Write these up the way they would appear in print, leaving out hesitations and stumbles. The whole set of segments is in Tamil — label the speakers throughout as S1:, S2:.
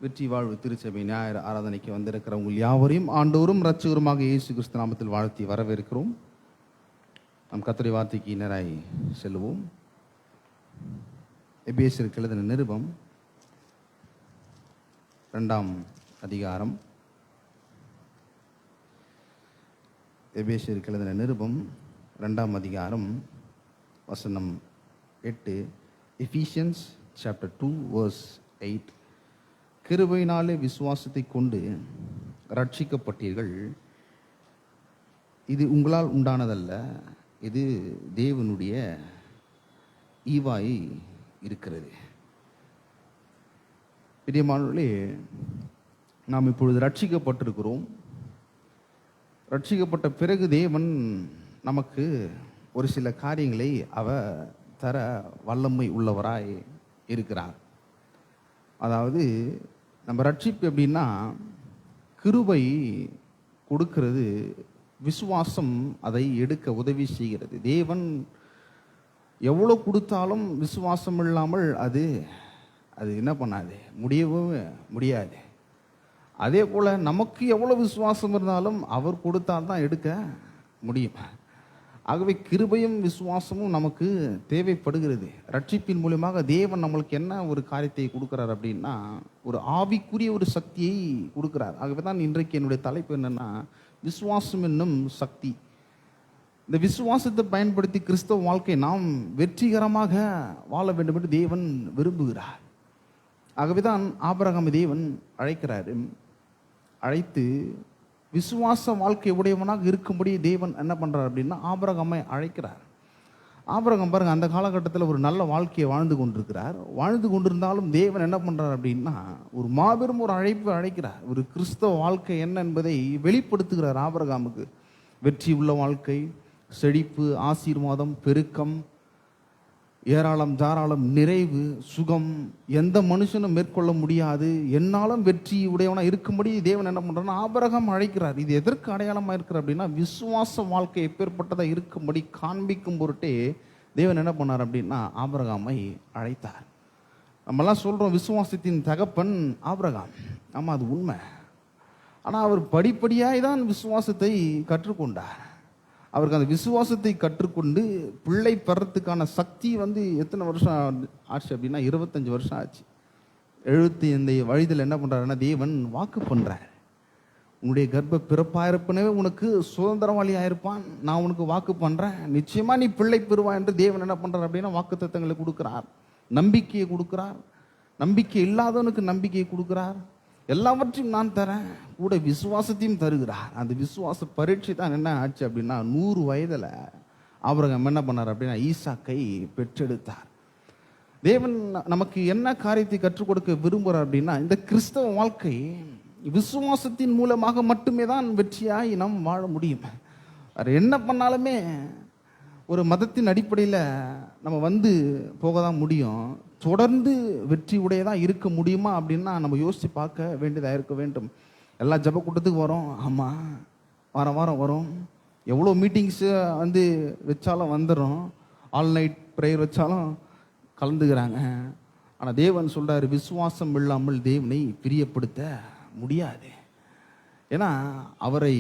S1: வெற்றி வாழ்வு திருச்சபை ஞாயிறு ஆராதனைக்கு வந்திருக்கிற உங்கள் யாவரையும் ஆண்டவரும் இரட்சகருமாக இயேசு கிறிஸ்து நாமத்தில் வாழ்த்தி வரவேற்கிறோம். நம் கர்த்தருடைய வார்த்தைக்கு நேராய் செல்லுவோம். எபேசியருக்கு எழுதின நிருபம் 2ஆம் அதிகாரம். எபேசியருக்கு எழுதின நிருபம் 2ஆம் அதிகாரம் வசனம் 8. எஃபீசியன்ஸ் சாப்டர் 2 verse 8. கிருபையினாலே விசுவாசத்தை கொண்டு ரட்சிக்கப்பட்டீர்கள், இது உங்களால் உண்டானதல்ல, இது தேவனுடைய ஈவாய் இருக்கிறது. பிரியமானவர்களே, நாம் இப்பொழுது ரட்சிக்கப்பட்டிருக்கிறோம். ரட்சிக்கப்பட்ட பிறகு தேவன் நமக்கு ஒரு சில காரியங்களை அவர் தர வல்லமை உள்ளவராய் இருக்கிறார். அதாவது நம்ம ரட்சிப்பு எப்படின்னா, கிருபை கொடுக்கிறது, விசுவாசம் அதை எடுக்க உதவி செய்கிறது. தேவன் எவ்வளோ கொடுத்தாலும் விசுவாசம் இல்லாமல் அது என்ன பண்ணாது, முடியவும் முடியாது. அதே போல் நமக்கு எவ்வளோ விசுவாசம் இருந்தாலும் அவர் கொடுத்தால் தான் எடுக்க முடியும். ஆகவே கிருபையும் விசுவாசமும் நமக்கு தேவைப்படுகிறது. ரட்சிப்பின் மூலமாக தேவன் நம்மளுக்கு என்ன ஒரு காரியத்தை கொடுக்குறார் அப்படின்னா, ஒரு ஆவிக்குரிய ஒரு சக்தியை கொடுக்குறார். ஆகவே தான் இன்றைக்கு என்னுடைய தலைப்பு என்னென்னா, விசுவாசம் என்னும் சக்தி. இந்த விசுவாசத்தை பயன்படுத்தி கிறிஸ்தவ வாழ்க்கை நாம் வெற்றிகரமாக வாழ வேண்டும் என்று தேவன் விரும்புகிறார். ஆகவே தான் ஆபிரகாமை தேவன் அழைக்கிறார். அழைத்து விசுவாச வாழ்க்கை உடையவனாக இருக்கும்படி தேவன் என்ன பண்ணுறார் அப்படின்னா, ஆபிரகாமை அழைக்கிறார். ஆபிரகாம் பாருங்க, அந்த காலகட்டத்தில் ஒரு நல்ல வாழ்க்கையை வாழ்ந்து கொண்டிருக்கிறார். வாழ்ந்து கொண்டிருந்தாலும் தேவன் என்ன பண்ணுறார் அப்படின்னா, ஒரு மாபெரும் ஒரு அழைப்பு அழைக்கிறார். ஒரு கிறிஸ்தவ வாழ்க்கை என்ன என்பதை வெளிப்படுத்துகிறார். ஆபிரகாமுக்கு வெற்றி உள்ள வாழ்க்கை, செழிப்பு, ஆசீர்வாதம், பெருக்கம், ஏராளம் தாராளம், நிறைவு, சுகம், எந்த மனுஷனும் மேற்கொள்ள முடியாது, என்னாலும் வெற்றி உடையவனாக இருக்கும்படி தேவன் என்ன பண்ணுறாருன்னா ஆபிரகாம் அழைக்கிறார். இது எதற்கு அடையாளமாக இருக்கிறார் அப்படின்னா, விசுவாச வாழ்க்கை எப்பேற்பட்டதாக இருக்கும்படி காண்பிக்கும் பொருட்டே தேவன் என்ன பண்ணார் அப்படின்னா ஆபிரகாமை அழைத்தார். நம்மெல்லாம் சொல்கிறோம் விசுவாசத்தின் தகப்பன் ஆபிரகாம். ஆமாம், அது உண்மை. ஆனால் அவர் படிப்படியாக தான் விசுவாசத்தை கற்றுக்கொண்டார். அவருக்கு அந்த விசுவாசத்தை கற்றுக்கொண்டு பிள்ளை பெறத்துக்கான சக்தி எத்தனை வருஷம் ஆச்சு அப்படின்னா 25 வருஷம் ஆச்சு. 75 வயதில் என்ன பண்ணுறாருன்னா தேவன் வாக்கு பண்ணுறார், உன்னுடைய கர்ப்ப பிறப்பாயிருப்பனவே உனக்கு சுதந்திரவாளியாக இருப்பான், நான் உனக்கு வாக்கு பண்ணுறேன், நிச்சயமாக நீ பிள்ளை பெறுவா என்று தேவன் என்ன பண்ணுறார் அப்படின்னா வாக்கு தத்தங்களை கொடுக்குறார், நம்பிக்கையை கொடுக்குறார். நம்பிக்கை இல்லாதவனுக்கு நம்பிக்கையை கொடுக்குறார். எல்லாவற்றையும் நான் தரேன், கூட விசுவாசத்தையும் தருகிறார். அந்த விசுவாச பரீட்சை தான் என்ன ஆச்சு அப்படின்னா 100 வயதில் ஆபிரகாம் என்ன பண்ணார் அப்படின்னா ஈசாக்கை பெற்றெடுத்தார். தேவன் நமக்கு என்ன காரியத்தை கற்றுக் கொடுக்க விரும்புகிறார் அப்படின்னா, இந்த கிறிஸ்தவ வாழ்க்கை விசுவாசத்தின் மூலமாக மட்டுமே தான் வெற்றியாய் நாம் வாழ முடியும். வேறு என்ன பண்ணாலுமே ஒரு மதத்தின் அடிப்படையில் நம்ம போக தான் முடியும். தொடர்ந்து வெற்றி உடையதாக இருக்க முடியுமா அப்படின்னா நம்ம யோசித்து பார்க்க வேண்டியதாக இருக்க வேண்டும். எல்லா ஜப கூட்டத்துக்கு வரோம், ஆமாம், வாரம் வாரம் வரோம், எவ்வளோ மீட்டிங்ஸு வச்சாலும் வந்துடும், ஆல் நைட் ப்ரேயர் வச்சாலும் கலந்துக்கிறாங்க. ஆனால் தேவன் சொல்கிறார், விசுவாசம் இல்லாமல் தேவனை பிரியப்படுத்த முடியாது. ஏன்னா அவரை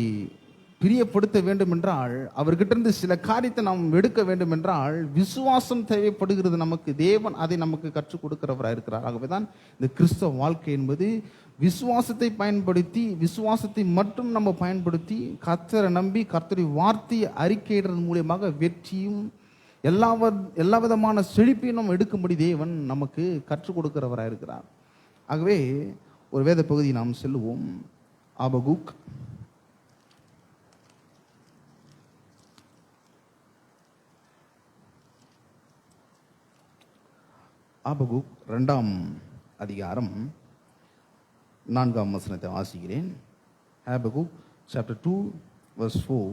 S1: பிரியப்படுத்த வேண்டும் என்றால், அவர்கிட்ட சில காரியத்தை நாம் எடுக்க வேண்டும் என்றால் விசுவாசம் தேவைப்படுகிறது நமக்கு. தேவன் அதை நமக்கு கற்றுக் கொடுக்கிறவராக இருக்கிறார். ஆகவே தான் இந்த கிறிஸ்தவ வாழ்க்கை என்பது விசுவாசத்தை பயன்படுத்தி, விசுவாசத்தை மட்டும் நம்ம பயன்படுத்தி கர்த்தரை நம்பி கர்த்தருடைய வார்த்தையை அறிக்கையிடுறது மூலியமாக வெற்றியும் எல்லா விதமான செழிப்பையும் நம்ம எடுக்கும்படி தேவன் நமக்கு கற்றுக் கொடுக்கிறவராக இருக்கிறார். ஆகவே ஒரு வேத பகுதி நாம் செல்லுவோம். ஆபகுக் ஆபகுக் 2ஆம் அதிகாரம் 4ஆம் வசனத்தை வாசிக்கிறேன். Habakkuk chapter 2 verse 4.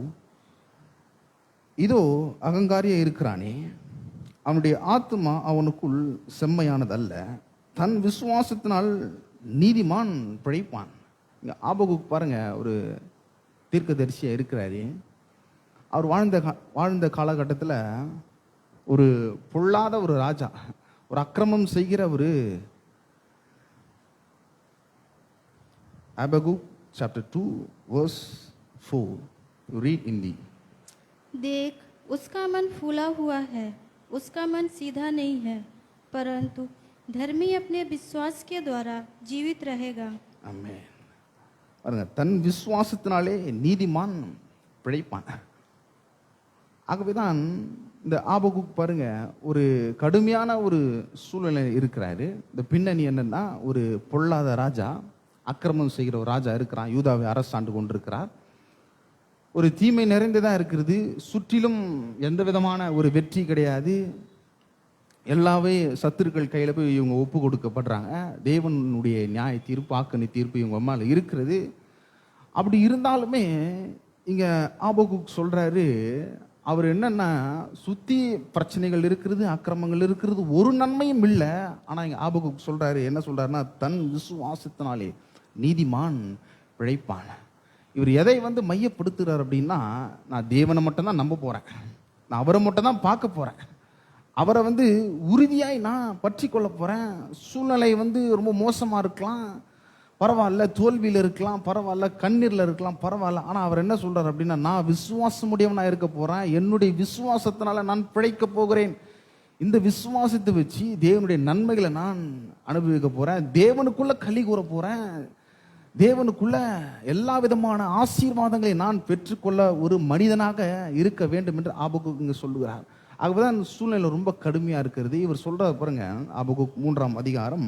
S1: இதோ அகங்காரியா இருக்கிறானே, அவனுடைய ஆத்மா அவனுக்குள் செம்மையானதல்ல, தன் விசுவாசத்தினால் நீதிமான் பிழைப்பான். இங்கே ஆபகுக் பாருங்க, ஒரு தீர்க்கதரிசியாக இருக்கிறாரு. அவர் வாழ்ந்த காலகட்டத்தில் ஒரு பொல்லாத ஒரு ராஜா, ஒரு அக்கிரமம் செய்கிற ஒரு Habakkuk chapter 2 verse 4. You read in the
S2: देख, उसका मन फूला हुआ है, उसका मन सीधा नहीं है, परंतु धर्मी अपने विश्वास के द्वारा जीवित रहेगा.
S1: Amen. பாருங்க, தன் விசுவாசத்தினாலே நீதிமான் பிழைப்பான். ஆகவேதான் இந்த ஆபகுக் பாருங்க, ஒரு கடுமையான ஒரு சூழ்நிலை இருக்கிறாரு. இந்த பின்னணி என்னன்னா, ஒரு பொல்லாத ராஜா, அக்கிரமம் செய்கிற ஒரு ராஜா இருக்கிறான், யூதாவை அரசாண்டு கொண்டிருக்கிறார். ஒரு தீமை நிறைந்ததாக இருக்கிறது, சுற்றிலும் எந்த விதமான ஒரு வெற்றி கிடையாது. எல்லாவே சத்துருக்கள் கையில் போய் இவங்க ஒப்பு கொடுக்கப்படுறாங்க. தேவனுடைய நியாய தீர்ப்பு, ஆக்கணி தீர்ப்பு இவங்க மேலே இருக்கிறது. அப்படி இருந்தாலுமே இங்கே ஆபகுக் சொல்கிறாரு, அவர் என்னன்னா, சுற்றி பிரச்சனைகள் இருக்கிறது, அக்கிரமங்கள் இருக்கிறது, ஒரு நன்மையும் இல்லை. ஆனால் இங்கே ஆபகுக் சொல்கிறாரு, என்ன சொல்கிறாருன்னா, தன் விசுவாசத்தினாலே நீதிமான் பிழைப்பான். இவர் எதை மையப்படுத்துகிறார் அப்படின்னா, நான் தேவனை மட்டும்தான் நம்ப போகிறேன், நான் அவரை மட்டும் தான் பார்க்க போகிறேன், அவரை உறுதியாய் நான் பற்றி கொள்ள போகிறேன். சூழ்நிலை ரொம்ப மோசமாக இருக்கலாம், பரவாயில்ல, தோல்வியில் இருக்கலாம், பரவாயில்ல, கண்ணீரில் இருக்கலாம், பரவாயில்ல. ஆனால் அவர் என்ன சொல்கிறார் அப்படின்னா, நான் விசுவாசமுடையவனாக இருக்க போகிறேன், என்னுடைய விசுவாசத்தினால நான் பிழைக்க போகிறேன். இந்த விசுவாசத்தை வச்சு தேவனுடைய நன்மைகளை நான் அனுபவிக்க போகிறேன், தேவனுக்குள்ள களி கூற போகிறேன், தேவனுக்குள்ள எல்லா விதமான ஆசீர்வாதங்களை நான் பெற்றுக்கொள்ள ஒரு மனிதனாக இருக்க வேண்டும் என்று ஆபகுக் இங்கே சொல்லுகிறார். ஆகவேதான் சூழ்நிலை ரொம்ப கடுமையாக இருக்கிறது. இவர் சொல்ற பாருங்க, ஆபகுக் 3ஆம் அதிகாரம்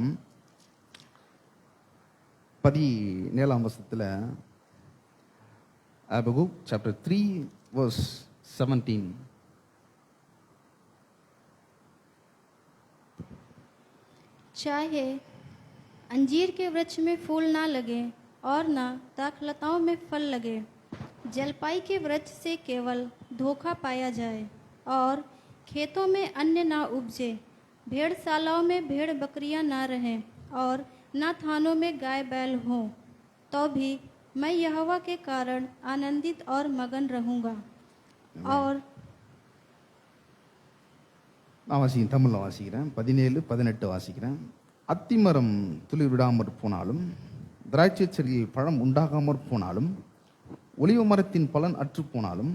S1: 17ஆம் வசனத்தில், ஆபகுக் சாப்டர் 3 verse 17.
S2: चाहे अंजीर के वृक्ष में फूल ना लगे और ना दाखलताओं में फल लगे, जलपाई के वृक्ष से केवल धोखा पाया जाए और खेतों में अन्न ना उपजे, भेड़शालाओं में भेड़ बकरियां ना रहें और ना थानों में गाय बैल हों, तो भी मैं यहोवा के कारण आनंदित और मगन रहूँगा. और
S1: நான் வாசிக்கிறேன், தமிழில் வாசிக்கிறேன், 17, 18 வாசிக்கிறேன். அத்திமரம் துளிர் விடாமற் போனாலும், திராட்சை செடியில் பழம் உண்டாகாமற் போனாலும், ஒலிவ மரத்தின் பலன் அற்று போனாலும்,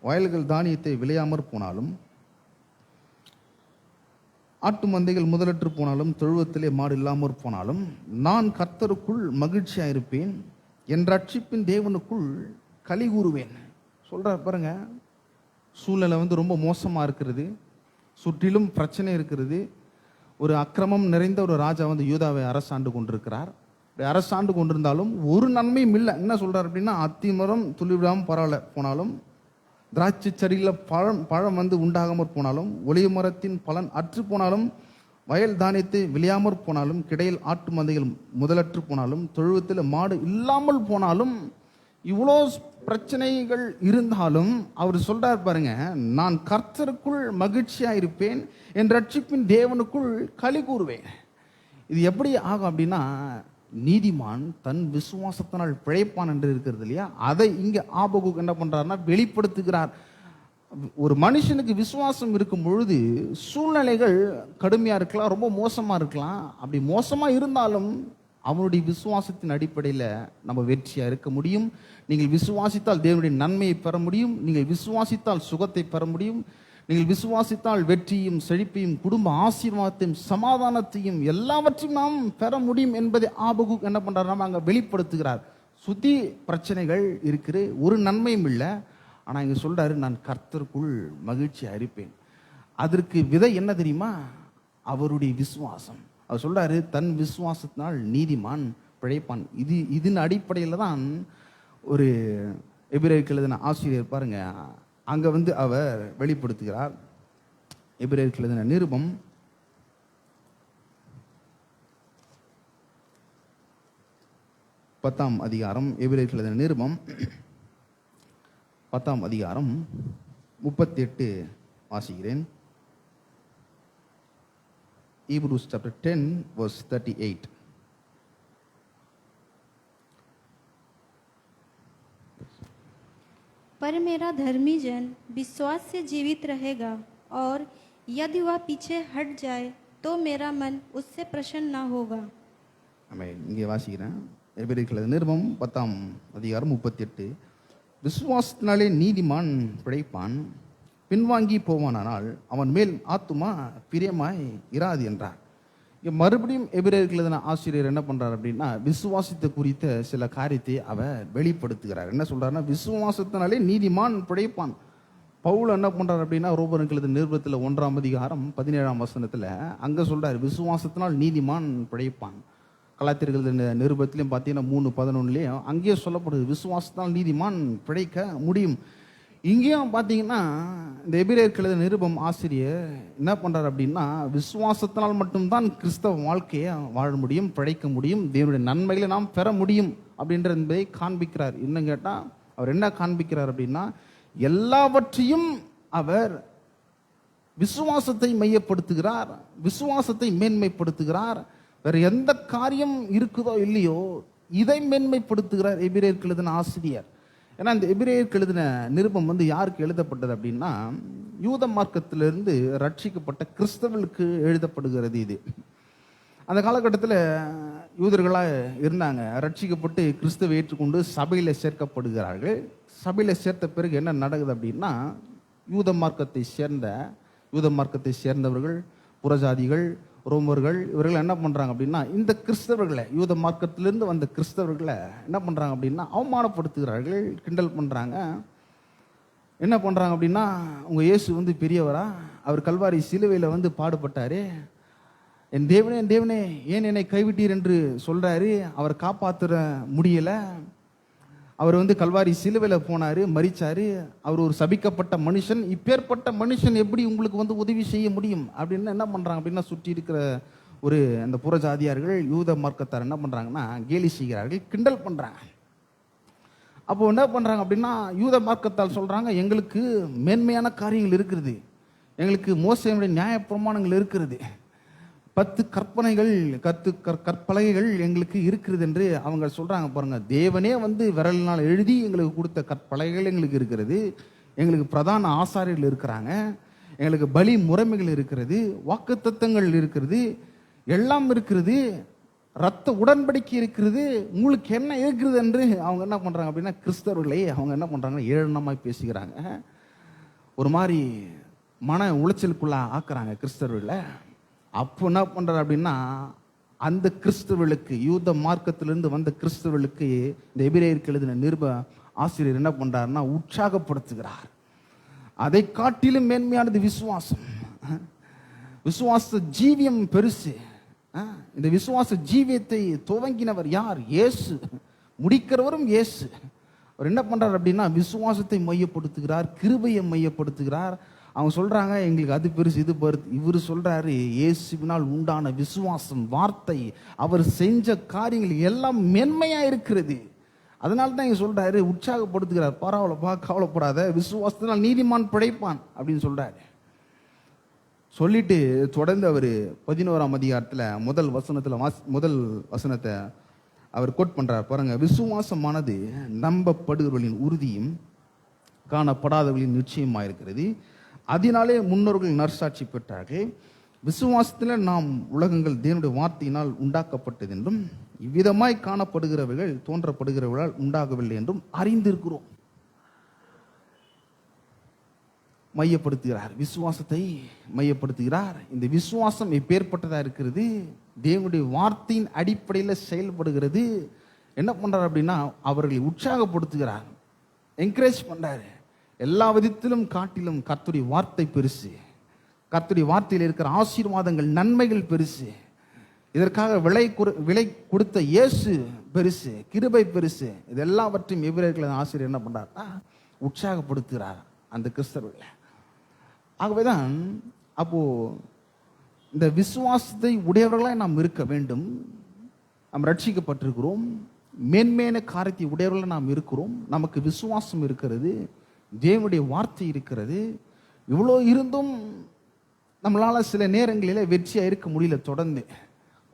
S1: வயல்கள் தானியத்தை விளையாமற் போனாலும், ஆட்டு மந்தைகள் முதலற்று போனாலும், தொழுவத்திலே மாடு இல்லாமற் போனாலும், நான் கர்த்தருக்குள் மகிழ்ச்சியாக இருப்பேன், என் ரட்சிப்பின் தேவனுக்குள் களி கூறுவேன். சொல்கிறார் பாருங்க, சூழ்நிலை ரொம்ப மோசமாக இருக்கிறது, சுற்றிலும் பிரச்சனை இருக்கிறது, ஒரு அக்கிரமம் நிறைந்த ஒரு ராஜா யூதாவை அரசாண்டு கொண்டிருக்கிறார். அரசாண்டு கொண்டிருந்தாலும் ஒரு நன்மையும் இல்லை. என்ன சொல்றார் அப்படின்னா, அத்திமரம் துளிவிடாமல் பரவாயில்ல போனாலும், திராட்சை செடியில் பழம் உண்டாகாமற் போனாலும், ஒலிவ மரத்தின் பலன் அற்று போனாலும், வயல் தானியத்தை விளையாமற் போனாலும், கிடையில் ஆட்டு மந்தைகள் முதலற்று போனாலும், தொழுவத்தில் மாடு இல்லாமல் போனாலும், இவ்வளோ பிரச்சனைகள் இருந்தாலும் அவர் சொல்றார் பாருங்க, நான் கர்த்தருக்குள் மகிழ்ச்சியா இருப்பேன், என் ரட்சிப்பின் தேவனுக்குள் களி கூறுவேன். இது எப்படி ஆகும் அப்படின்னா, நீதிமான் தன் விசுவாசத்தினால் பிழைப்பான் என்று இருக்கிறது இல்லையா, அதை இங்க ஆபகுக் என்ன பண்றாருன்னா வெளிப்படுத்துகிறார். ஒரு மனுஷனுக்கு விசுவாசம் இருக்கும் பொழுது சூழ்நிலைகள் கடுமையா இருக்கலாம், ரொம்ப மோசமா இருக்கலாம். அப்படி மோசமா இருந்தாலும் அவனுடைய விசுவாசத்தின் அடிப்படையில் நம்ம வெற்றியாக இருக்க முடியும். நீங்கள் விசுவாசித்தால் தேவனுடைய நன்மையை பெற முடியும், நீங்கள் விசுவாசித்தால் சுகத்தை பெற முடியும், நீங்கள் விசுவாசித்தால் வெற்றியும் செழிப்பையும் குடும்ப ஆசீர்வாதத்தையும் சமாதானத்தையும் எல்லாவற்றையும் நாம் பெற முடியும் என்பதை ஆபகுக் என்ன பண்றாரு, நம்ம அங்கே வெளிப்படுத்துகிறார். சுத்தி பிரச்சனைகள் இருக்குது, ஒரு நன்மையும் இல்லை. ஆனால் இங்கே சொல்றாரு, நான் கர்த்தருக்குள் மகிழ்ச்சியாக இருப்பேன். அதற்கு விதை என்ன தெரியுமா, அவருடைய விசுவாசம். அவர் சொல்றாரு, தன் விசுவாசத்தினால் நீதிமான் பிழைப்பான். இதன் அடிப்படையில் தான் ஒரு எபிரேயருக்கு எழுதின ஆசிரியர் பாருங்க, அங்க அவர் வெளிப்படுத்துகிறார். எபிரேயருக்கு எழுதின நிருபம் 10ஆம் அதிகாரம், எபிரேயருக்கு எழுதின நிருபம் 10ஆம் அதிகாரம் 38 வாசிக்கிறேன். Hebrews chapter 10 verse 38.
S2: पर मेरा धर्मी जन विश्वास से जीवित रहेगा, और यदि वह पीछे हट जाए तो मेरा मन उससे प्रसन्न ना होगा.
S1: ஆமென். இங்கே வாசிக்கிறேன், எபிரேயர் நிருபம் 10ஆம் அதிகாரம் 38. விசுவாசத்தினாலே நீதிமான் பிழைப்பான், பின்வாங்கி போவானால் அவன் மேல் ஆத்துமா பிரியமாய் இராது என்றார். இங்கே மறுபடியும் எபிரேயருக்கு எழுதின ஆசிரியர் என்ன பண்றார் அப்படின்னா, விசுவாசத்தை குறித்த சில காரியத்தை அவர் வெளிப்படுத்துகிறார். என்ன சொல்றாருன்னா, விசுவாசத்தினாலே நீதிமான் பிழைப்பான். பவுல் என்ன பண்றார் அப்படின்னா, ரோமருக்கு எழுதின நிருபத்தில் 1ஆம் அதிகாரம் 17ஆம் வசனத்துல அங்க சொல்றாரு, விசுவாசத்தினால் நீதிமான் பிழைப்பான். கலாத்தியர்கள் எழுதின நிருபத்திலையும் பார்த்தீங்கன்னா 3:11 அங்கேயே சொல்லப்படுது, விசுவாசத்தினால் நீதிமான் பிழைக்க முடியும். இங்கேயும் பார்த்தீங்கன்னா இந்த எபிரேயருக்கு எழுதின நிருபம் ஆசிரியர் என்ன பண்றார் அப்படின்னா, விசுவாசத்தினால் மட்டும்தான் கிறிஸ்தவ வாழ்க்கையை வாழ முடியும், பிழைக்க முடியும், தேவனுடைய நன்மைகளை நாம் பெற முடியும் அப்படின்ற என்பதை காண்பிக்கிறார். இன்னும் கேட்டால் அவர் என்ன காண்பிக்கிறார் அப்படின்னா, எல்லாவற்றையும் அவர் விசுவாசத்தை மையப்படுத்துகிறார், விசுவாசத்தை மேன்மைப்படுத்துகிறார். வேற எந்த காரியம் இருக்குதோ இல்லையோ இதை மேன்மைப்படுத்துகிறார் எபிரேயருக்கு எழுதின ஆசிரியர். ஏன்னா இந்த எபிரேயருக்கு எழுதின நிருபம் யாருக்கு எழுதப்பட்டது அப்படின்னா, யூத மார்க்கத்திலிருந்து ரட்சிக்கப்பட்ட கிறிஸ்தவர்களுக்கு எழுதப்படுகிறது. இது அந்த காலகட்டத்தில் யூதர்களாக இருந்தாங்க, ரட்சிக்கப்பட்டு கிறிஸ்தவ ஏற்றுக்கொண்டு சபையில் சேர்க்கப்படுகிறார்கள். சபையில் சேர்த்த பிறகு என்ன நடக்குது அப்படின்னா, யூத மார்க்கத்தை சேர்ந்தவர்கள், புறஜாதிகள், ரோமர்கள், இவர்கள் என்ன பண்ணுறாங்க அப்படின்னா, இந்த கிறிஸ்தவர்களை, யூத மார்க்கத்திலிருந்து வந்த கிறிஸ்தவர்களை என்ன பண்ணுறாங்க அப்படின்னா அவமானப்படுத்துகிறார்கள், கிண்டல் பண்ணுறாங்க. என்ன பண்ணுறாங்க அப்படின்னா, உங்கள் இயேசு பெரியவரா, அவர் கல்வாரி சிலுவையில் பாடுபட்டார், என் தேவனே என் தேவனே ஏன் என்னை கைவிட்டீர் என்று சொல்கிறாரு, அவர் காப்பாற்ற முடியலை, அவர் கல்வாரி சிலுவையில் போனார், மரிச்சார், அவர் ஒரு சபிக்கப்பட்ட மனுஷன், இப்பேற்பட்ட மனுஷன் எப்படி உங்களுக்கு உதவி செய்ய முடியும் அப்படின்னு என்ன பண்ணுறாங்க அப்படின்னா, சுற்றி இருக்கிற அந்த புறஜாதியார்கள், யூத மார்க்கத்தார் என்ன பண்ணுறாங்கன்னா கேலி செய்கிறார்கள், கிண்டல் பண்ணுறாங்க. அப்போ என்ன பண்ணுறாங்க அப்படின்னா, யூத மார்க்கத்தால் சொல்கிறாங்க, எங்களுக்கு மேன்மையான காரியங்கள் இருக்கிறது, எங்களுக்கு மோசையினுடைய நியாய பிரமாணங்கள் இருக்கிறது, 10 கற்பனைகள் கற்பலகைகள் எங்களுக்கு இருக்கிறது என்று அவங்க சொல்றாங்க. பாருங்க, தேவனே விரலினால் எழுதி எங்களுக்கு கொடுத்த கற்பலகைகள் எங்களுக்கு இருக்கிறது, எங்களுக்கு பிரதான ஆசாரியர்கள் இருக்கிறாங்க, எங்களுக்கு பலி முறைமைகள் இருக்கிறது, வாக்குத்தத்தங்கள் இருக்கிறது, எல்லாம் இருக்கிறது, ரத்த உடன்படிக்கை இருக்கிறது, உங்களுக்கு என்ன இருக்கிறது என்று அவங்க என்ன பண்றாங்க அப்படின்னா, கிறிஸ்தவர்களை அவங்க என்ன பண்றாங்க, ஏளனமாய் பேசுகிறாங்க, ஒரு மாதிரி மன உளைச்சலுக்குள்ள ஆக்குறாங்க கிறிஸ்தவர்களை. அப்போ என்ன பண்றாரு அப்படின்னா, அந்த கிறிஸ்தவர்களுக்கு, யூத மார்க்கத்திலிருந்து வந்த கிறிஸ்தவர்களுக்கு இந்த எபிரேயருக்கு எழுதின நிருப ஆசிரியர் என்ன பண்றாருன்னா உற்சாகப்படுத்துகிறார். அதை காட்டிலும் மேன்மையானது விசுவாசம். விசுவாச ஜீவியம் பெருசு. இந்த விசுவாச ஜீவியத்தை துவங்கினவர் யார்? இயேசு. முடிக்கிறவரும் இயேசு. அவர் என்ன பண்றார் அப்படின்னா, விசுவாசத்தை மையப்படுத்துகிறார், கிருபையை மையப்படுத்துகிறார். அவங்க சொல்றாங்க, எங்களுக்கு அது பெருசு இது பெருசு. இவர் சொல்றாரு, இயேசுவினால் உண்டான விசுவாசம், வார்த்தை, அவர் செஞ்ச காரியங்கள் எல்லாம் மென்மையா இருக்கிறது. அதனால தான் இங்க சொல்றாரு, உற்சாகப்படுத்துகிறார், பரவாயில்லப்பா, கவலைப்படாத, விசுவாசத்தினால் நீதிமான் பிழைப்பான் அப்படின்னு சொல்றாரு. சொல்லிட்டு தொடர்ந்து அவர் 11ஆம் அதிகாரத்துல முதல் வசனத்தை அவர் கோட் பண்றார். பாருங்க, விசுவாசமானது நம்பப்படுகிறவர்களின் உறுதியும் காணப்படாதவர்களின் நிச்சயமாயிருக்கிறது, அதனாலே முன்னோர்கள் நற்சாட்சி பெற்றார்கள். விசுவாசத்தில் நாம் உலகங்கள் தேவனுடைய வார்த்தையினால் உண்டாக்கப்பட்டது என்றும், இவ்விதமாய் காணப்படுகிறவர்கள் தோன்றப்படுகிறவர்களால் உண்டாகவில்லை என்றும் அறிந்திருக்கிறோம். மையப்படுத்துகிறார், விசுவாசத்தை மையப்படுத்துகிறார். இந்த விசுவாசம் எப்பேற்பட்டதா இருக்கிறது, தேவனுடைய வார்த்தையின் அடிப்படையில் செயல்படுகிறது. என்ன பண்றார் அப்படின்னா, அவர்களை உற்சாகப்படுத்துகிறார், என்கரேஜ் பண்றாரு. எல்லா விதத்திலும் காட்டிலும் கர்த்தருடைய வார்த்தை பெருசு, கர்த்தருடைய வார்த்தையில் இருக்கிற ஆசீர்வாதங்கள், நன்மைகள் பெருசு, இதற்காக விலை கொடுத்த இயேசு பெருசு, கிருபை பெருசு. இது எல்லாவற்றையும் எபிரேயர்கள் ஆசிரியர் என்ன பண்றார், உற்சாகப்படுத்துகிறார் அந்த கிறிஸ்தவர்களை. ஆகவேதான் அப்போ இந்த விசுவாசத்தை உடையவர்களாக நாம் இருக்க வேண்டும். நாம் ரட்சிக்கப்பட்டிருக்கிறோம், மேன்மையான காரியத்தை உடையவர்களாக நாம் இருக்கிறோம், நமக்கு விசுவாசம் இருக்கிறது, தேவனுடைய வார்த்தை இருக்கிறது. இவ்வளோ இருந்தும் நம்மளால சில நேரங்களில் வெற்றியா இருக்க முடியல. தொடர்ந்து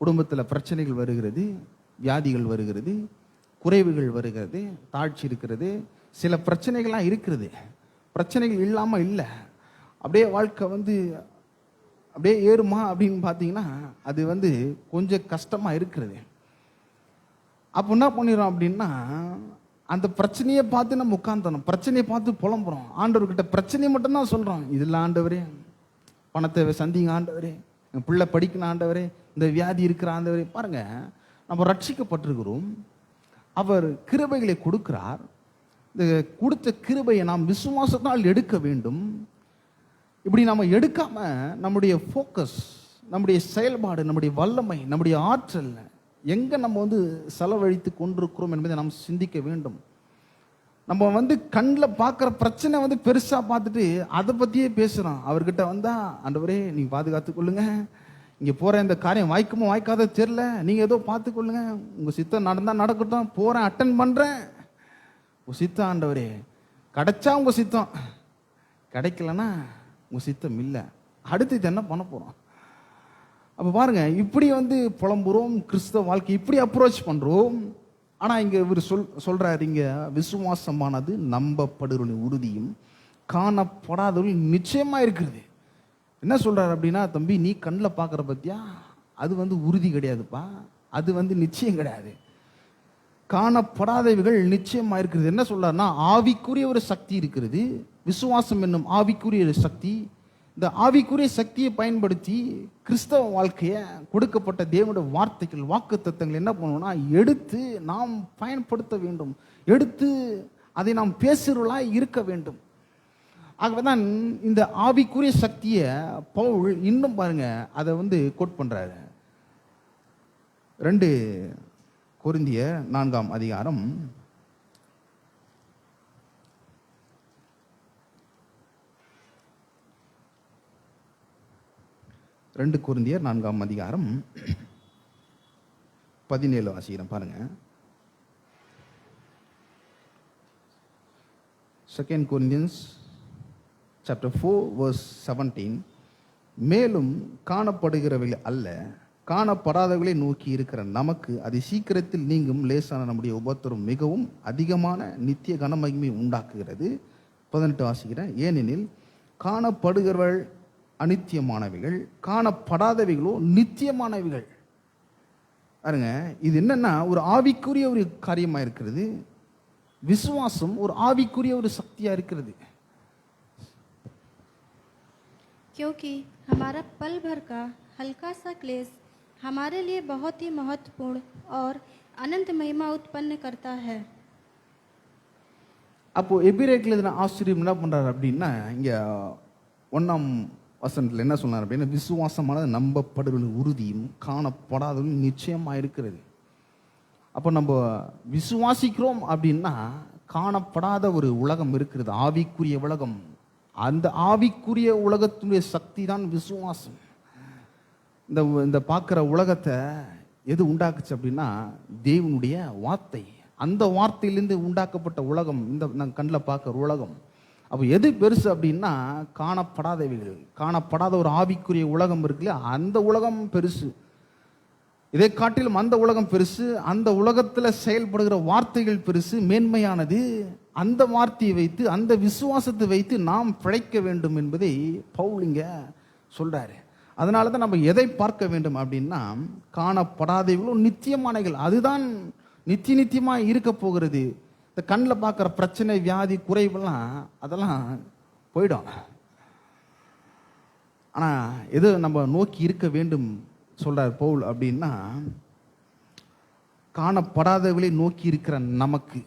S1: குடும்பத்தில் பிரச்சனைகள் வருகிறது, வியாதிகள் வருகிறது, குறைவுகள் வருகிறது, தாழ்ச்சி இருக்கிறது, சில பிரச்சனைகள்லாம் இருக்கிறது. பிரச்சனைகள் இல்லாமல் இல்லை, அப்படியே வாழ்க்கை அப்படியே ஏறுமா அப்படின்னு பார்த்தீங்கன்னா அது கொஞ்சம் கஷ்டமாக இருக்கிறது. அப்போ என்ன பண்ணிடுறோம் அப்படின்னா, அந்த பிரச்சனையை பார்த்து நம்ம உட்காந்துறோம், பிரச்சனையை பார்த்து புலம்புறோம். ஆண்டவர்கிட்ட பிரச்சனையை மட்டும்தான் சொல்கிறோம். இதில் ஆண்டவரே பணத்தை சந்திங்க, ஆண்டவரே என் பிள்ளை படிக்கணும், ஆண்டவரே இந்த வியாதி இருக்கிற ஆண்டவரே. பாருங்க, நம்ம ரட்சிக்கப்பட்டிருக்கிறோம், அவர் கிருபைகளை கொடுக்கிறார். இந்த கொடுத்த கிருபையை நாம் விசுவாசத்தால் எடுக்க வேண்டும். இப்படி நம்ம எடுக்காம நம்முடைய ஃபோக்கஸ், நம்முடைய செயல்பாடு, நம்முடைய வல்லமை, நம்முடைய ஆற்றல் எங்க நம்ம செலவழித்து கொண்டிருக்கிறோம் என்பதை நாம் சிந்திக்க வேண்டும். நம்ம கண்ணில் பார்க்குற பிரச்சனை பெருசா பார்த்துட்டு அதை பத்தியே பேசுறோம். அவர்கிட்ட வந்தா, ஆண்டவரே நீங்க பாதுகாத்து கொள்ளுங்க, இங்க போற இந்த காரியம் வாய்க்குமோ வாய்க்காத தெரியல, நீங்க ஏதோ பார்த்துக்கொள்ளுங்க, உங்க சித்தம் நடந்தா நடக்கட்டும், போறேன் அட்டன் பண்றேன், உங்க சித்தம் ஆண்டவரே, கிடைச்சா உங்க சித்தம், கிடைக்கலன்னா உங்க சித்தம் இல்லை, அடுத்து இது என்ன பண்ண போறோம்? அப்ப பாருங்க, இப்படி புலம்புறோம், கிறிஸ்தவ வாழ்க்கை இப்படி அப்ரோச் பண்றோம். ஆனா இங்க இவர் சொல்றாரு, இங்க விசுவாசமானது நம்பப்படுவதின் உறுதியும் காணப்படாதவர்கள் நிச்சயமா இருக்கிறது. என்ன சொல்றாரு அப்படின்னா, தம்பி நீ கண்ணில் பார்க்குற பத்தியா, அது உறுதி கிடையாதுப்பா, அது நிச்சயம் கிடையாது. காணப்படாதவைகள் நிச்சயமா இருக்கிறது. என்ன சொல்றாருன்னா, ஆவிக்குரிய ஒரு சக்தி இருக்கிறது, விசுவாசம் என்னும் ஆவிக்குரிய ஒரு சக்தி. இந்த ஆவிக்குரிய சக்தியை பயன்படுத்தி கிறிஸ்தவ வாழ்க்கைய கொடுக்கப்பட்ட தேவனுடைய வார்த்தைகள், வாக்கு தத்தங்கள் என்ன பண்ணுவோம்னா எடுத்து நாம் பயன்படுத்த வேண்டும், எடுத்து அதை நாம் பேசுகிறவர்களாய் இருக்க வேண்டும். ஆகவேதான் இந்த ஆவிக்குரிய சக்தியை பவுல் இன்னும் பாருங்க அதை கோட் பண்றாரு. 2 கொரிந்தியர் 4ஆம் அதிகாரம் 2 கொரிந்தியர் 4ஆம் அதிகாரம் 17 வாசிக்கிறேன் பாருங்க. 2 Corinthians chapter 4 verse 17. மேலும் காணப்படுகிறவைகள் அல்ல, காணப்படாதவர்களை நோக்கி இருக்கிற நமக்கு அது சீக்கிரத்தில் நீங்கும் லேசான நம்முடைய உபத்திரம் மிகவும் அதிகமான நித்திய கனமகிமை உண்டாக்குகிறது. 18 வாசிக்கிறேன். ஏனெனில் காணப்படுகிறவர்கள் அநித்தியமானவைகள், காணப்படாதவைகளோ நித்தியமானவைகள். பாருங்க, இது என்னன்னா ஒரு ஆவிக்குரிய ஒரு காரியமா இருக்கிறது. விசுவாசம் ஒரு ஆவிக்குரிய ஒரு சக்தியா இருக்கிறது.
S2: क्योंकि हमारा पल भर का हल्का सा क्लेश हमारे लिए बहुत ही महत्वपूर्ण और अनंत महिमा उत्पन्न करता है.
S1: அப்போ எபிரேயர்ல எழுதின ஆசிரியர் என்ன பண்றாரு அப்படின்னா, இங்க 1ஆம் வசனத்தில் என்ன சொன்னார் அப்படின்னா, விசுவாசமானது நம்பப்படுவது உறுதியும் காணப்படாதது நிச்சயமா இருக்கிறது. அப்போ நம்ம விசுவாசிக்கிறோம் அப்படின்னா காணப்படாத ஒரு உலகம் இருக்கிறது, ஆவிக்குரிய உலகம். அந்த ஆவிக்குரிய உலகத்துடைய சக்தி தான் விசுவாசம். இந்த பார்க்குற உலகத்தை எது உண்டாக்குச்சு அப்படின்னா தேவனுடைய வார்த்தை. அந்த வார்த்தையிலிருந்து உண்டாக்கப்பட்ட உலகம் இந்த நான் கண்ணில் பார்க்குற உலகம். அப்போ எது பெருசு அப்படின்னா காணப்படாதவைகள், காணப்படாத ஒரு ஆவிக்குரிய உலகம் இருக்குல்ல, அந்த உலகம் பெருசு. இதை காட்டிலும் அந்த உலகம் பெருசு. அந்த உலகத்தில் செயல்படுகிற வார்த்தைகள் பெருசு, மேன்மையானது. அந்த வார்த்தையை வைத்து, அந்த விசுவாசத்தை வைத்து நாம் பிழைக்க வேண்டும் என்பதை பவுல் இங்க சொல்றாரு. அதனால தான் நம்ம எதை பார்க்க வேண்டும் அப்படின்னா, காணப்படாதவைகளும் நித்தியமானவைகள், அதுதான் நித்தியமா இருக்க போகிறது. இந்த கண்ணில் பார்க்குற பிரச்சனை, வியாதி, குறைவெல்லாம் அதெல்லாம் போயிடும். ஆனால் எது நம்ம நோக்கி இருக்க வேண்டும் சொல்றார் பவுல் அப்படின்னா, காணப்படாதவர்களை நோக்கி இருக்கிற நமக்கு